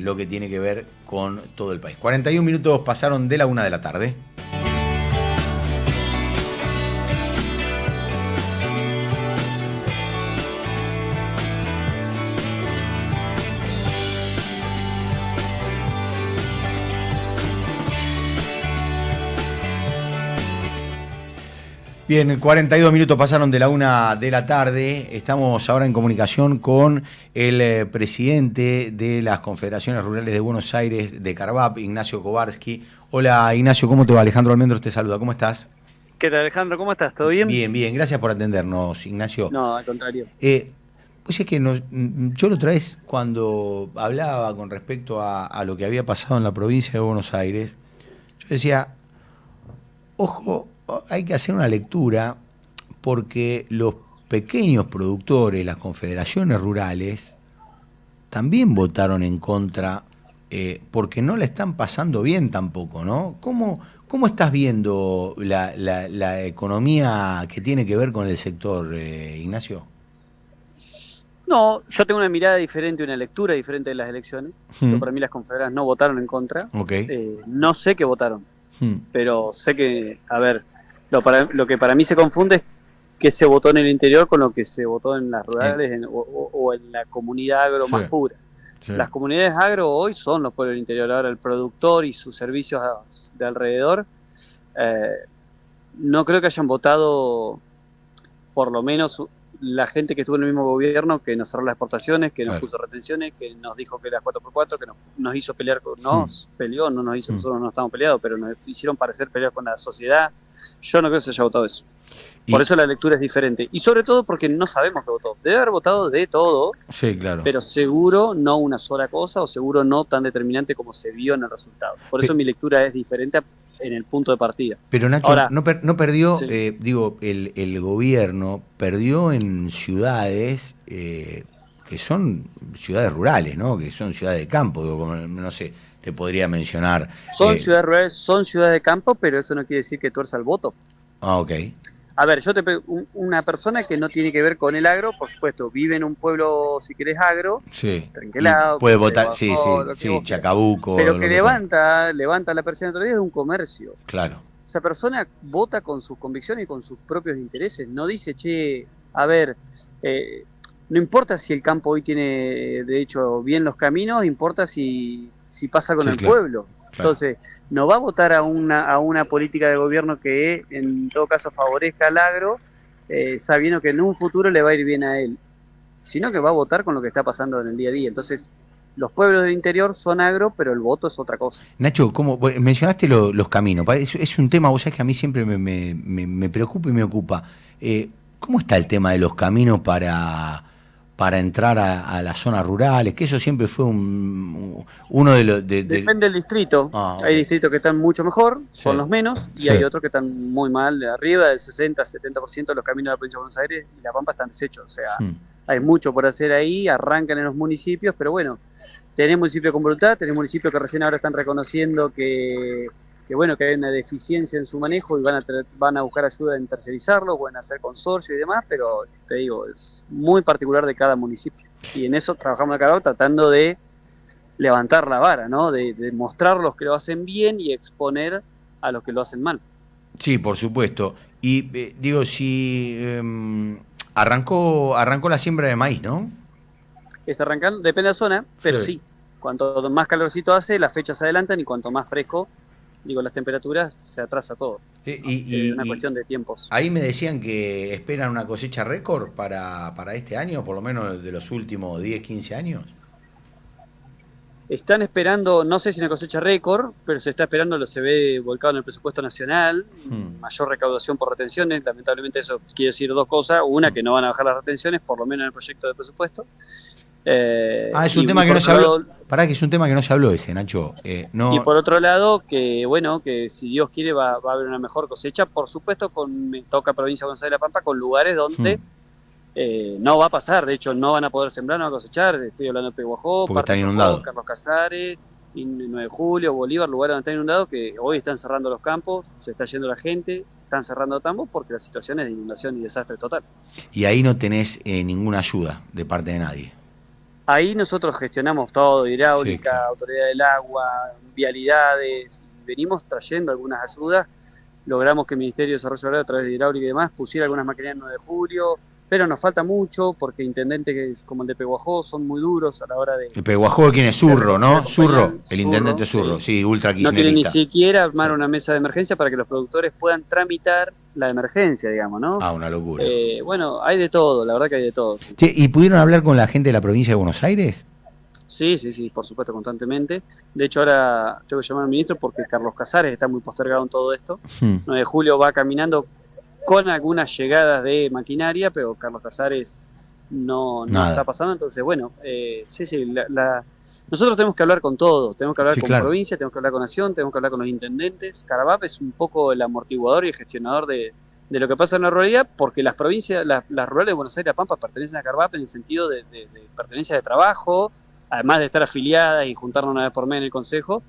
lo que tiene que ver con todo el país. 41 minutos pasaron de la 1 de la tarde. Bien, 42 minutos pasaron de la 1 de la tarde. Estamos ahora en comunicación con el presidente de las Confederaciones Rurales de Buenos Aires, de Carvap, Ignacio Kowarski. Hola Ignacio, ¿cómo te va? Alejandro Almendros te saluda, ¿cómo estás? ¿Qué tal, Alejandro? ¿Cómo estás? ¿Todo bien? Bien, bien, gracias por atendernos, Ignacio. No, al contrario. Pues es que yo la otra vez, cuando hablaba con respecto a lo que había pasado en la provincia de Buenos Aires, yo decía, ojo, hay que hacer una lectura porque los pequeños productores, las confederaciones rurales, también votaron en contra porque no la están pasando bien tampoco, ¿no? ¿Cómo estás viendo la economía que tiene que ver con el sector, Ignacio? No, yo tengo una mirada diferente, una lectura diferente de las elecciones. Yo, para mí, las confederadas no votaron en contra. Okay. No sé qué votaron, pero sé que, a ver, lo que para mí se confunde es que se votó en el interior con lo que se votó en las rurales o en la comunidad agro más pura. Sí. Las comunidades agro hoy son los pueblos del interior. Ahora el productor y sus servicios de alrededor, no creo que hayan votado, por lo menos la gente que estuvo en el mismo gobierno, que nos cerró las exportaciones, que nos puso retenciones, que nos dijo que era 4x4, que nos hizo pelear, peleó, no nos hizo, nosotros no estamos peleados, pero nos hicieron parecer pelear con la sociedad. Yo no creo que se haya votado eso. Por eso la lectura es diferente. Y sobre todo porque no sabemos qué votó. Debe haber votado de todo, sí, claro, pero seguro no una sola cosa, o seguro no tan determinante como se vio en el resultado. Por eso mi lectura es diferente en el punto de partida. Pero Nacho, ahora, no perdió, sí, el gobierno perdió en ciudades que son ciudades rurales, ¿no? Que son ciudades de campo, como, no sé, te podría mencionar. Son ciudades rurales, son ciudades de campo, pero eso no quiere decir que tuerza el voto. Ah, ok. A ver, yo una persona que no tiene que ver con el agro, por supuesto, vive en un pueblo, si querés, agro, sí, tranquilado, puede votar, sí, Chacabuco. Pero que levanta la persiana todos los días de un comercio. Claro. Esa persona vota con sus convicciones y con sus propios intereses. No dice, a ver, no importa si el campo hoy tiene, de hecho, bien los caminos, importa si pasa con el pueblo. Claro. Entonces, no va a votar a una política de gobierno que en todo caso favorezca al agro, sabiendo que en un futuro le va a ir bien a él, sino que va a votar con lo que está pasando en el día a día. Entonces, los pueblos del interior son agro, pero el voto es otra cosa. Nacho, mencionaste los caminos, es un tema, vos sabés que a mí siempre me preocupa y me ocupa. ¿Cómo está el tema de los caminos para entrar a las zonas rurales? Que eso siempre fue uno de los... Depende del distrito. Okay. Hay distritos que están mucho mejor, son los menos, y hay otros que están muy mal, arriba del 60-70% de los caminos de la provincia de Buenos Aires y La Pampa están deshechos. O sea, hay mucho por hacer ahí, arrancan en los municipios, pero bueno, tenés municipios con voluntad, tenés municipios que recién ahora están reconociendo que hay una deficiencia en su manejo y van a buscar ayuda en tercerizarlo, van a hacer consorcio y demás, pero te digo, es muy particular de cada municipio. Y en eso trabajamos acá tratando de levantar la vara, ¿no? De mostrar los que lo hacen bien y exponer a los que lo hacen mal. Sí, por supuesto. Y si arrancó la siembra de maíz, ¿no? Está arrancando, depende de la zona, pero sí. cuanto más calorcito hace, las fechas se adelantan y cuanto más fresco, las temperaturas, se atrasa todo. Es una cuestión de tiempos. Ahí me decían que esperan una cosecha récord para este año, por lo menos de los últimos 10, 15 años. Están esperando, no sé si una cosecha récord, pero se está esperando, se ve volcado en el presupuesto nacional, mayor recaudación por retenciones. Lamentablemente eso quiere decir dos cosas. Una, que no van a bajar las retenciones, por lo menos en el proyecto de presupuesto. Es un tema que no se habló. Pará, que es un tema que no se habló ese, Nacho. No... Y por otro lado, que si Dios quiere va a haber una mejor cosecha, por supuesto, me toca provincia de Buenos Aires, La Pampa, con lugares donde no va a pasar. De hecho, no van a poder sembrar, no van a cosechar. Estoy hablando de Peguajó, porque están inundados. Carlos Casares, 9 de Julio, Bolívar, lugares donde están inundados, que hoy están cerrando los campos, se está yendo la gente, están cerrando tambos porque la situación es de inundación y desastre total. Y ahí no tenés ninguna ayuda de parte de nadie. Ahí nosotros gestionamos todo, hidráulica, sí, claro. Autoridad del Agua, vialidades, venimos trayendo algunas ayudas. Logramos que el Ministerio de Desarrollo Agrario, a través de hidráulica y demás, pusiera algunas maquinarias en 9 de Julio, pero nos falta mucho porque intendentes como el de Peguajó son muy duros a la hora de... El Peguajó, ¿quién es? Zurro, ¿no? Zurro, el intendente Zurro, sí, ultra kirchnerista. No quieren ni siquiera armar una mesa de emergencia para que los productores puedan tramitar la emergencia, digamos, ¿no? Una locura. Bueno, hay de todo, la verdad que hay de todo. Sí. Che, ¿y pudieron hablar con la gente de la provincia de Buenos Aires? Sí, por supuesto, constantemente. De hecho, ahora tengo que llamar al ministro porque Carlos Casares está muy postergado en todo esto. 9 de Julio va caminando con algunas llegadas de maquinaria, pero Carlos Casares no está pasando. Entonces, bueno, nosotros tenemos que hablar con todos. Tenemos que hablar con provincia, tenemos que hablar con Nación, tenemos que hablar con los intendentes. Carabap es un poco el amortiguador y el gestionador de lo que pasa en la ruralidad, porque las provincias, las rurales de Buenos Aires y La Pampa pertenecen a Carabap en el sentido de pertenencia de trabajo, además de estar afiliadas y juntarnos una vez por mes en el consejo.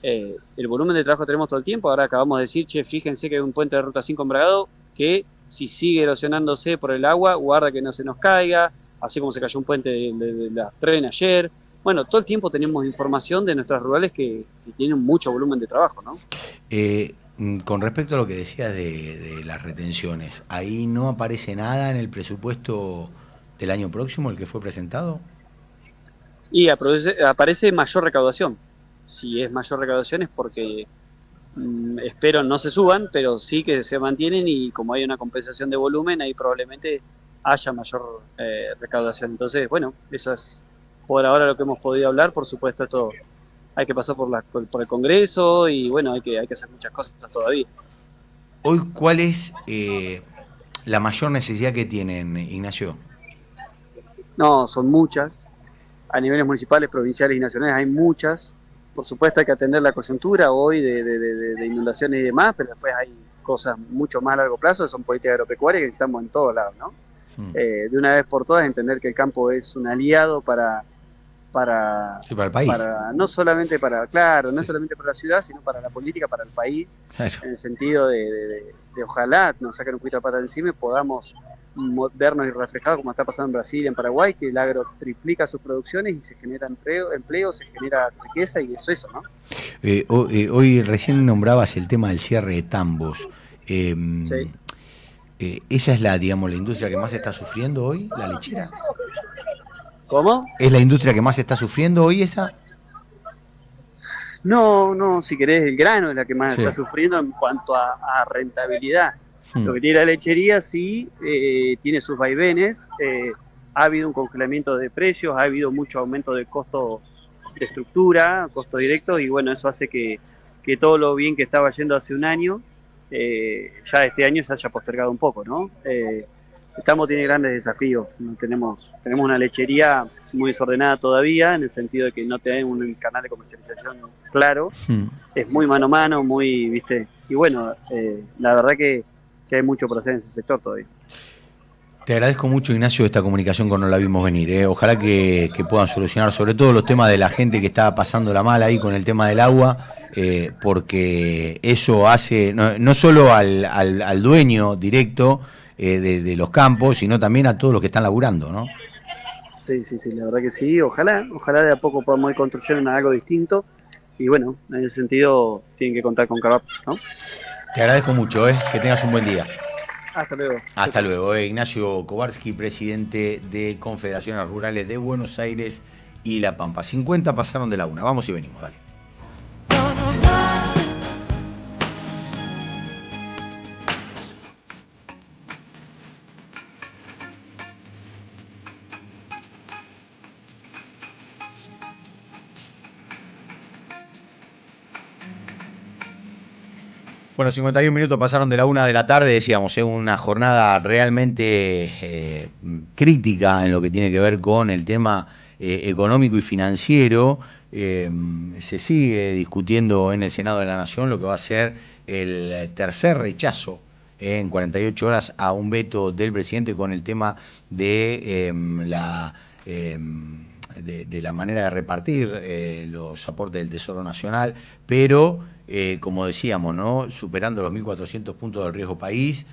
El volumen de trabajo que tenemos todo el tiempo. Ahora acabamos de decir, fíjense que hay un puente de Ruta 5 en Bragado, que si sigue erosionándose por el agua, guarda que no se nos caiga, así como se cayó un puente de la tren ayer. Bueno, todo el tiempo tenemos información de nuestras rurales que tienen mucho volumen de trabajo, ¿no? Con respecto a lo que decías de las retenciones, ¿ahí no aparece nada en el presupuesto del año próximo, el que fue presentado? Y aparece mayor recaudación. Si es mayor recaudación es porque espero no se suban, pero sí que se mantienen, y como hay una compensación de volumen, ahí probablemente haya mayor recaudación. Entonces, bueno, eso es por ahora lo que hemos podido hablar. Por supuesto, esto hay que pasar por el Congreso y bueno, hay que hacer muchas cosas todavía. Hoy, ¿cuál es la mayor necesidad que tienen, Ignacio? No, son muchas. A niveles municipales, provinciales y nacionales hay muchas. Por supuesto hay que atender la coyuntura hoy de inundaciones y demás, pero después hay cosas mucho más a largo plazo, que son políticas agropecuarias que necesitamos en todos lados, ¿no? De una vez por todas entender que el campo es un aliado para el país. No solamente para la ciudad, sino para la política, para el país, claro. En el sentido de ojalá nos saquen un poquito de pata de encima y podamos vernos reflejados como está pasando en Brasil y en Paraguay, que el agro triplica sus producciones y se genera empleo, se genera riqueza, y eso, ¿no? Hoy recién nombrabas el tema del cierre de tambos. Sí. ¿Esa es la industria que más está sufriendo hoy, la lechera? ¿Cómo? ¿Es la industria que más está sufriendo hoy esa? No, si querés, el grano es la que más está sufriendo en cuanto a rentabilidad. Lo que tiene la lechería sí tiene sus vaivenes. Ha habido un congelamiento de precios, ha habido mucho aumento de costos de estructura, costos directos, y bueno, eso hace que todo lo bien que estaba yendo hace un año, ya este año se haya postergado un poco, ¿no? Tambo tiene grandes desafíos. Tenemos una lechería muy desordenada todavía, en el sentido de que no tenemos un canal de comercialización claro. Es muy mano a mano, muy, ¿viste? Y bueno, la verdad que hay mucho por hacer en ese sector todavía. Te agradezco mucho, Ignacio, esta comunicación con No La Vimos Venir. Ojalá que puedan solucionar sobre todo los temas de la gente que está pasándola mal ahí con el tema del agua, porque eso hace no solo al dueño directo de los campos, sino también a todos los que están laburando, ¿no? Sí, la verdad que sí. Ojalá de a poco podamos ir construyendo algo distinto, y bueno, en ese sentido tienen que contar con Carabap, ¿no? Te agradezco mucho, que tengas un buen día. Hasta luego. Hasta luego. Ignacio Kowarski, presidente de Confederaciones Rurales de Buenos Aires y La Pampa. 50 pasaron de la 1. Vamos y venimos, dale. Bueno, 51 minutos pasaron de la 1 de la tarde, decíamos, es una jornada realmente crítica en lo que tiene que ver con el tema económico y financiero. Se sigue discutiendo en el Senado de la Nación lo que va a ser el tercer rechazo en 48 horas a un veto del presidente con el tema de la manera de repartir los aportes del Tesoro Nacional, pero como decíamos, ¿no? Superando los 1.400 puntos del riesgo país,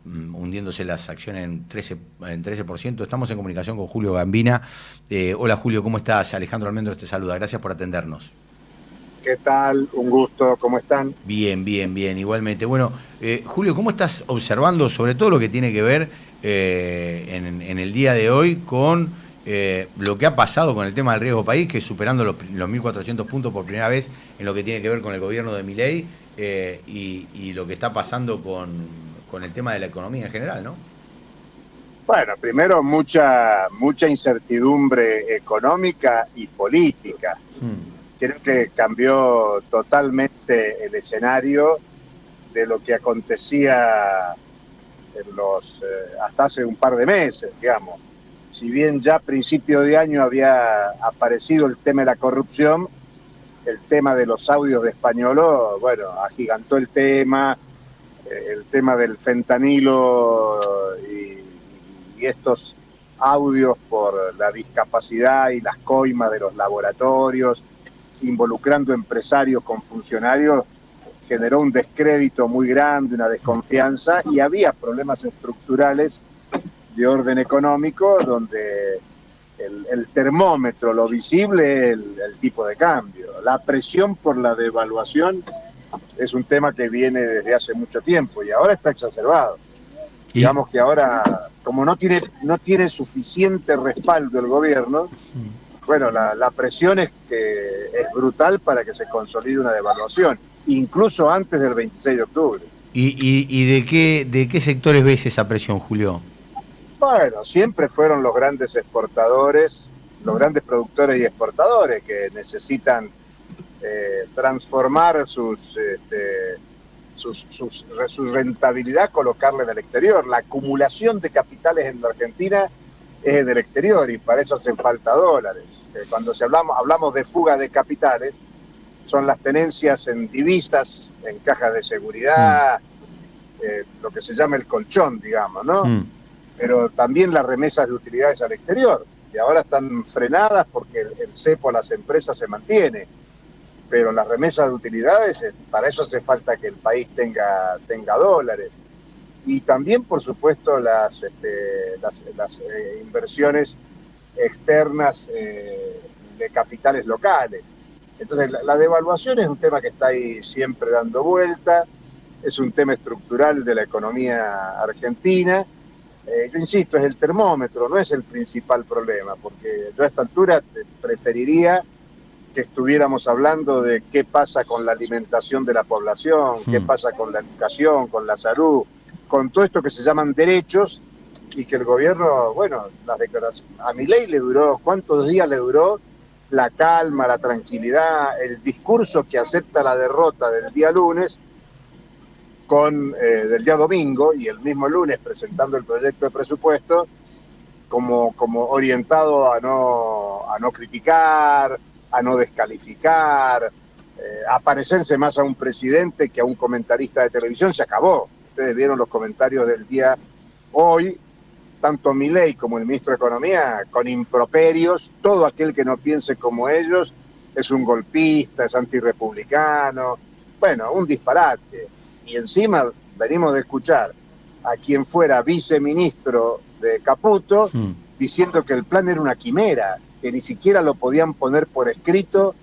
hundiéndose las acciones en 13%. Estamos en comunicación con Julio Gambina. Hola Julio, ¿cómo estás? Alejandro Almendros te saluda, gracias por atendernos. ¿Qué tal? Un gusto, ¿cómo están? Bien, igualmente. Bueno, Julio, ¿cómo estás observando sobre todo lo que tiene que ver en el día de hoy con lo que ha pasado con el tema del riesgo país, que superando los 1.400 puntos por primera vez en lo que tiene que ver con el gobierno de Milei, y lo que está pasando con el tema de la economía en general, ¿no? Bueno, primero mucha incertidumbre económica y política. Creo que cambió totalmente el escenario de lo que acontecía hasta hace un par de meses, digamos. Si bien ya a principio de año había aparecido el tema de la corrupción, el tema de los audios de Españolo, bueno, agigantó el tema del fentanilo y estos audios por la discapacidad y las coimas de los laboratorios, involucrando empresarios con funcionarios, generó un descrédito muy grande, una desconfianza, y había problemas estructurales de orden económico, donde el termómetro, lo visible, el tipo de cambio. La presión por la devaluación es un tema que viene desde hace mucho tiempo y ahora está exacerbado. Digamos que ahora, como no tiene suficiente respaldo el gobierno, bueno, la presión es brutal para que se consolide una devaluación, incluso antes del 26 de octubre. ¿Y de qué sectores ves esa presión, Julio? Bueno, siempre fueron los grandes exportadores, los grandes productores y exportadores que necesitan transformar su rentabilidad, colocarla en el exterior. La acumulación de capitales en la Argentina es en el exterior y para eso hacen falta dólares. Cuando hablamos de fuga de capitales, son las tenencias en divisas, en cajas de seguridad, lo que se llama el colchón, digamos, ¿no? Pero también las remesas de utilidades al exterior, que ahora están frenadas porque el cepo a las empresas se mantiene, pero las remesas de utilidades, para eso hace falta que el país tenga dólares. Y también, por supuesto, las inversiones externas de capitales locales. Entonces, la devaluación es un tema que está ahí siempre dando vuelta, es un tema estructural de la economía argentina. Yo insisto, es el termómetro, no es el principal problema, porque yo a esta altura preferiría que estuviéramos hablando de qué pasa con la alimentación de la población, qué pasa con la educación, con la salud, con todo esto que se llaman derechos, y que el gobierno, bueno, las declaraciones, a Milei le duró, ¿cuántos días le duró la calma, la tranquilidad, el discurso que acepta la derrota del día lunes, del día domingo, y el mismo lunes presentando el proyecto de presupuesto como orientado a no criticar, a no descalificar, a parecerse más a un presidente que a un comentarista de televisión? Se acabó. Ustedes vieron los comentarios del día hoy, tanto Milei como el ministro de Economía, con improperios. Todo aquel que no piense como ellos es un golpista, es antirrepublicano. Bueno, un disparate. Y encima venimos de escuchar a quien fuera viceministro de Caputo diciendo que el plan era una quimera, que ni siquiera lo podían poner por escrito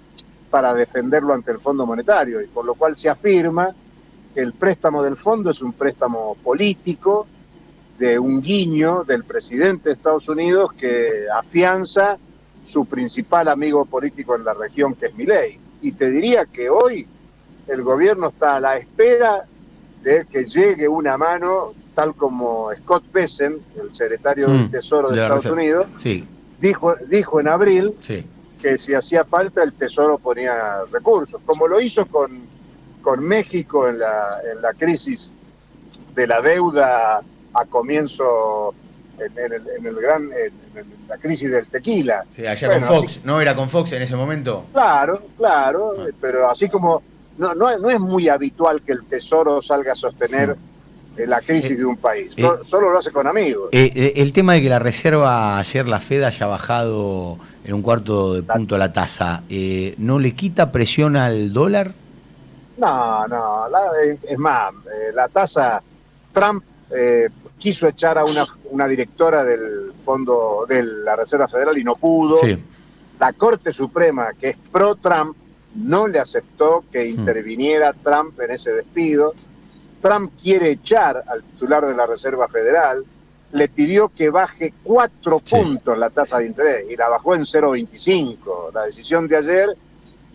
para defenderlo ante el Fondo Monetario, y por lo cual se afirma que el préstamo del fondo es un préstamo político, de un guiño del presidente de Estados Unidos que afianza su principal amigo político en la región, que es Milei. Y te diría que hoy el gobierno está a la espera de que llegue una mano, tal como Scott Bessent, el secretario del Tesoro de Estados Unidos, dijo en abril que si hacía falta el Tesoro ponía recursos, como lo hizo con México en la crisis de la deuda a comienzo en la crisis del tequila. Sí, allá con Fox, así, ¿no era con Fox en ese momento? Claro, pero así como no es muy habitual que el Tesoro salga a sostener la crisis de un país, solo lo hace con amigos. El tema de que la reserva, ayer la Fed haya bajado en 1/4 de punto la tasa, ¿no le quita presión al dólar? No, es más, la tasa, Trump quiso echar a una directora del fondo de la Reserva Federal y no pudo. Sí. La Corte Suprema, que es pro-Trump, no le aceptó que interviniera Trump en ese despido. Trump quiere echar al titular de la Reserva Federal, le pidió que baje 4 puntos la tasa de interés y la bajó en 0,25. La decisión de ayer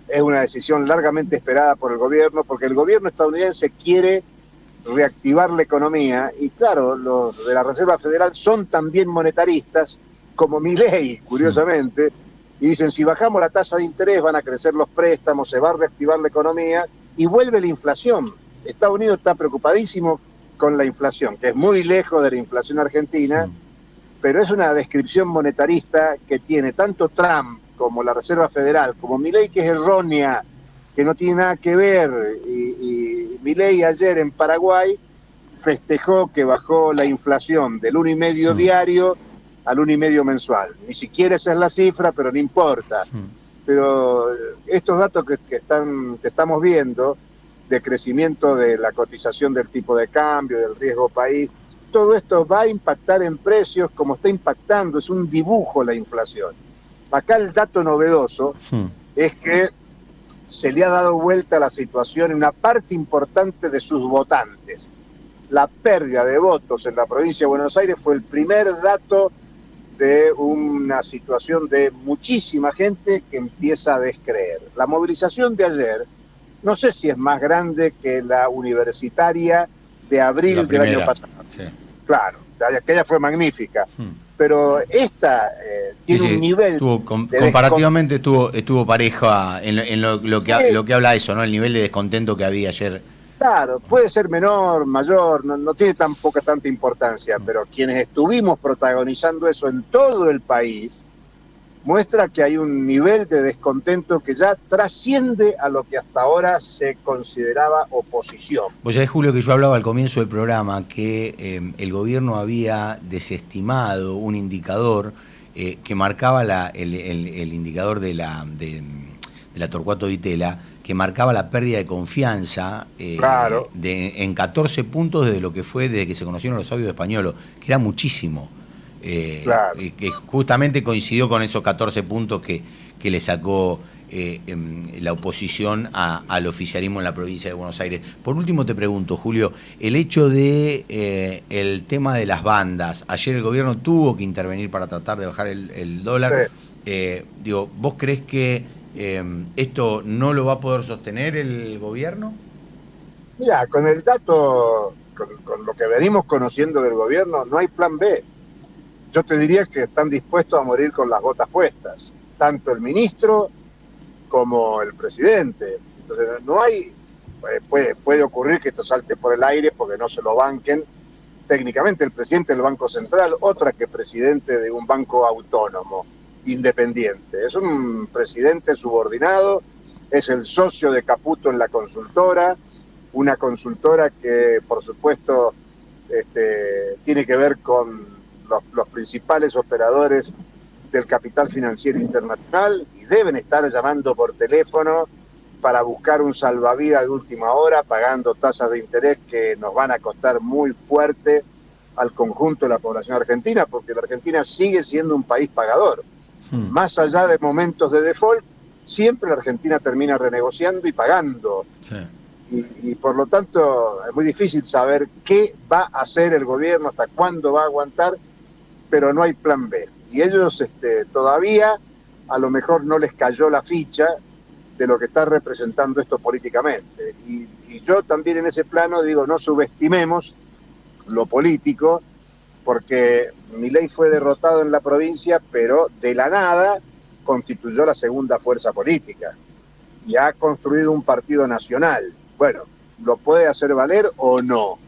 es una decisión largamente esperada por el gobierno, porque el gobierno estadounidense quiere reactivar la economía, y claro, los de la Reserva Federal son también monetaristas, como Milei, curiosamente, y dicen, si bajamos la tasa de interés van a crecer los préstamos, se va a reactivar la economía, y vuelve la inflación. Estados Unidos está preocupadísimo con la inflación, que es muy lejos de la inflación argentina, pero es una descripción monetarista que tiene tanto Trump como la Reserva Federal, como Milei, que es errónea, que no tiene nada que ver, y Milei ayer en Paraguay festejó que bajó la inflación del 1,5 diario al 1,5 mensual. Ni siquiera esa es la cifra, pero no importa. Pero estos datos que estamos viendo, de crecimiento de la cotización del tipo de cambio, del riesgo país, todo esto va a impactar en precios como está impactando, es un dibujo la inflación. Acá el dato novedoso es que se le ha dado vuelta a la situación en una parte importante de sus votantes. La pérdida de votos en la provincia de Buenos Aires fue el primer dato de una situación de muchísima gente que empieza a descreer. La movilización de ayer, no sé si es más grande que la universitaria de abril del año pasado. Sí. Claro, aquella fue magnífica. Pero esta tiene un nivel... comparativamente estuvo pareja en lo que habla eso, ¿no? El nivel de descontento que había ayer. Claro, puede ser menor, mayor, no tiene tanta importancia, pero quienes estuvimos protagonizando eso en todo el país, muestra que hay un nivel de descontento que ya trasciende a lo que hasta ahora se consideraba oposición. Vos sabés, Julio, que yo hablaba al comienzo del programa que el gobierno había desestimado un indicador que marcaba el indicador de la Torcuato Di Tella, que marcaba la pérdida de confianza en 14 puntos desde que se conocieron los audios de Españolo, que era muchísimo. Que justamente coincidió con esos 14 puntos que le sacó la oposición al oficialismo en la provincia de Buenos Aires. Por último te pregunto, Julio, el hecho de el tema de las bandas, ayer el gobierno tuvo que intervenir para tratar de bajar el dólar. ¿Vos crees que esto no lo va a poder sostener el gobierno? Mira, con el dato, con lo que venimos conociendo del gobierno, no hay plan B. Yo te diría que están dispuestos a morir con las botas puestas, tanto el ministro como el presidente. Entonces no hay, puede ocurrir que esto salte por el aire porque no se lo banquen. Técnicamente el presidente del Banco Central, otra que presidente de un banco autónomo, independiente. Es un presidente subordinado, es el socio de Caputo en la consultora, una consultora que por supuesto tiene que ver con los principales operadores del capital financiero internacional y deben estar llamando por teléfono para buscar un salvavidas de última hora, pagando tasas de interés que nos van a costar muy fuerte al conjunto de la población argentina, porque la Argentina sigue siendo un país pagador. Más allá de momentos de default, siempre la Argentina termina renegociando y pagando. Y por lo tanto es muy difícil saber qué va a hacer el gobierno, hasta cuándo va a aguantar, pero no hay plan B. Y ellos todavía a lo mejor no les cayó la ficha de lo que está representando esto políticamente. Y yo también en ese plano digo, no subestimemos lo político, porque Milei fue derrotado en la provincia, pero de la nada constituyó la segunda fuerza política y ha construido un partido nacional. Bueno, ¿lo puede hacer valer o no?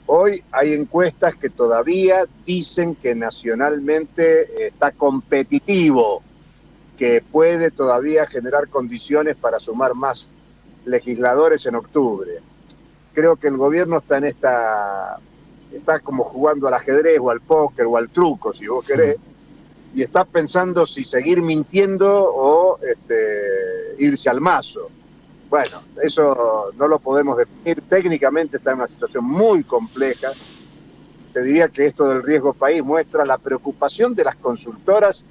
Hoy hay encuestas que todavía dicen que nacionalmente está competitivo, que puede todavía generar condiciones para sumar más legisladores en octubre. Creo que el gobierno está como jugando al ajedrez o al póker o al truco, si vos querés, y está pensando si seguir mintiendo o irse al mazo. Bueno, eso no lo podemos definir. Técnicamente está en una situación muy compleja. Te diría que esto del riesgo país muestra la preocupación de las consultoras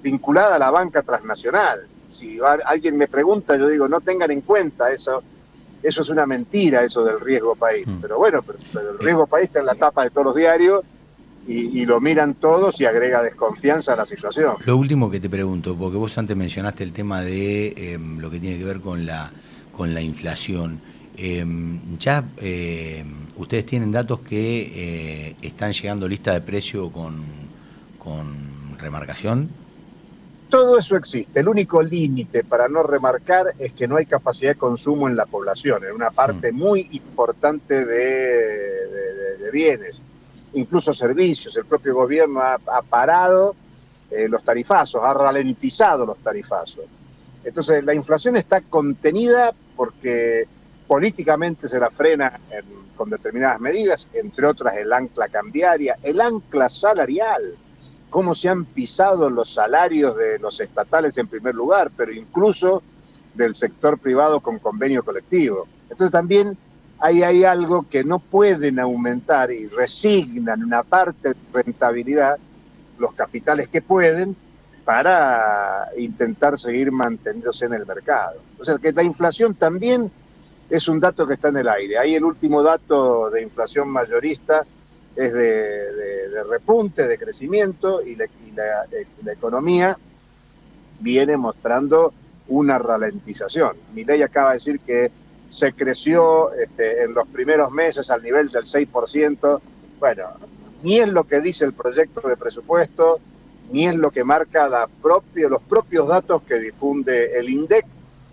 vinculada a la banca transnacional. Si alguien me pregunta, yo digo, no tengan en cuenta eso es una mentira, eso del riesgo país. Pero bueno, pero el riesgo país está en la tapa de todos los diarios y lo miran todos y agrega desconfianza a la situación. Lo último que te pregunto, porque vos antes mencionaste el tema de lo que tiene que ver con la inflación. Ustedes tienen datos que están llegando lista de precio con remarcación. Todo eso existe. El único límite para no remarcar es que no hay capacidad de consumo en la población, en una parte muy importante de bienes, incluso servicios. El propio gobierno ha parado los tarifazos, ha ralentizado los tarifazos. Entonces la inflación está contenida porque políticamente se la frena con determinadas medidas, entre otras el ancla cambiaria, el ancla salarial. Cómo se han pisado los salarios de los estatales en primer lugar, pero incluso del sector privado con convenio colectivo. Entonces también hay algo que no pueden aumentar y resignan una parte de rentabilidad los capitales que pueden para intentar seguir manteniéndose en el mercado. O sea, que la inflación también es un dato que está en el aire. Ahí el último dato de inflación mayorista es de repunte, de crecimiento, y la economía viene mostrando una ralentización. Milei acaba de decir que se creció en los primeros meses al nivel del 6%. Bueno, ni es lo que dice el proyecto de presupuesto, ni es lo que marca los propios datos que difunde el INDEC,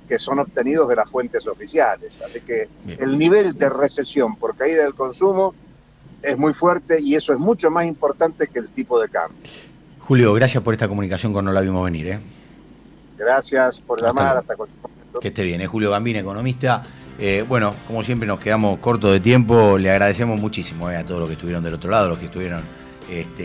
que son obtenidos de las fuentes oficiales. Así que el nivel de recesión por caída del consumo es muy fuerte y eso es mucho más importante que el tipo de cambio. Julio, gracias por esta comunicación con No la vimos venir. Gracias por llamar. Hasta que esté bien. Julio Gambini, economista. Bueno, como siempre nos quedamos cortos de tiempo. Le agradecemos muchísimo a todos los que estuvieron del otro lado, los que estuvieron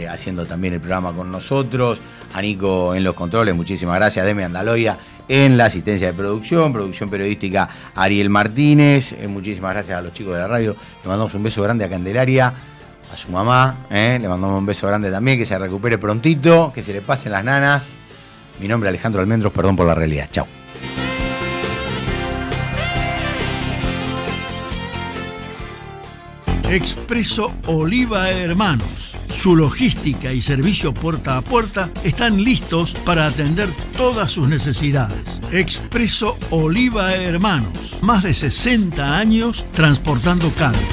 haciendo también el programa con nosotros. A Nico en los controles, muchísimas gracias. Demi Andaloia en la asistencia de producción periodística Ariel Martínez. Muchísimas gracias a los chicos de la radio. Le mandamos un beso grande a Candelaria, a su mamá. Le mandamos un beso grande también, que se recupere prontito, que se le pasen las nanas. Mi nombre es Alejandro Almendros, perdón por la realidad. Chau. Expreso Oliva Hermanos. Su logística y servicio puerta a puerta están listos para atender todas sus necesidades. Expreso Oliva Hermanos. Más de 60 años transportando cargas.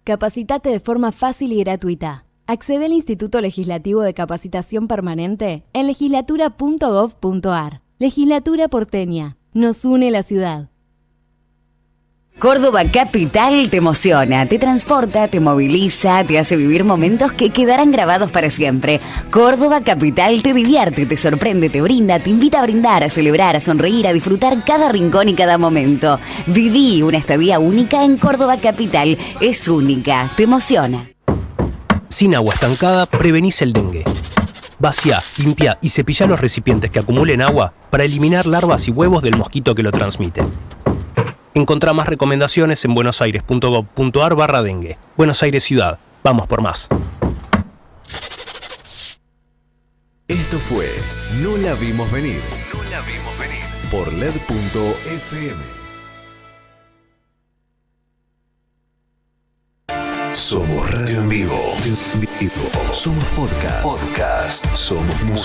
Capacitate de forma fácil y gratuita. Accede al Instituto Legislativo de Capacitación Permanente en legislatura.gov.ar. Legislatura porteña. Nos une la ciudad. Córdoba Capital te emociona, te transporta, te moviliza, te hace vivir momentos que quedarán grabados para siempre. Córdoba Capital te divierte, te sorprende, te brinda, te invita a brindar, a celebrar, a sonreír, a disfrutar cada rincón y cada momento. Viví una estadía única en Córdoba Capital. Es única, te emociona. Sin agua estancada, prevenís el dengue. Vacía, limpia y cepilla los recipientes que acumulen agua para eliminar larvas y huevos del mosquito que lo transmite. Encontrá más recomendaciones en buenosaires.gov.ar/dengue. Buenos Aires Ciudad. Vamos por más. Esto fue No la vimos venir. No la vimos venir. Por LED.fm. Somos radio en vivo. Somos podcast. Somos música.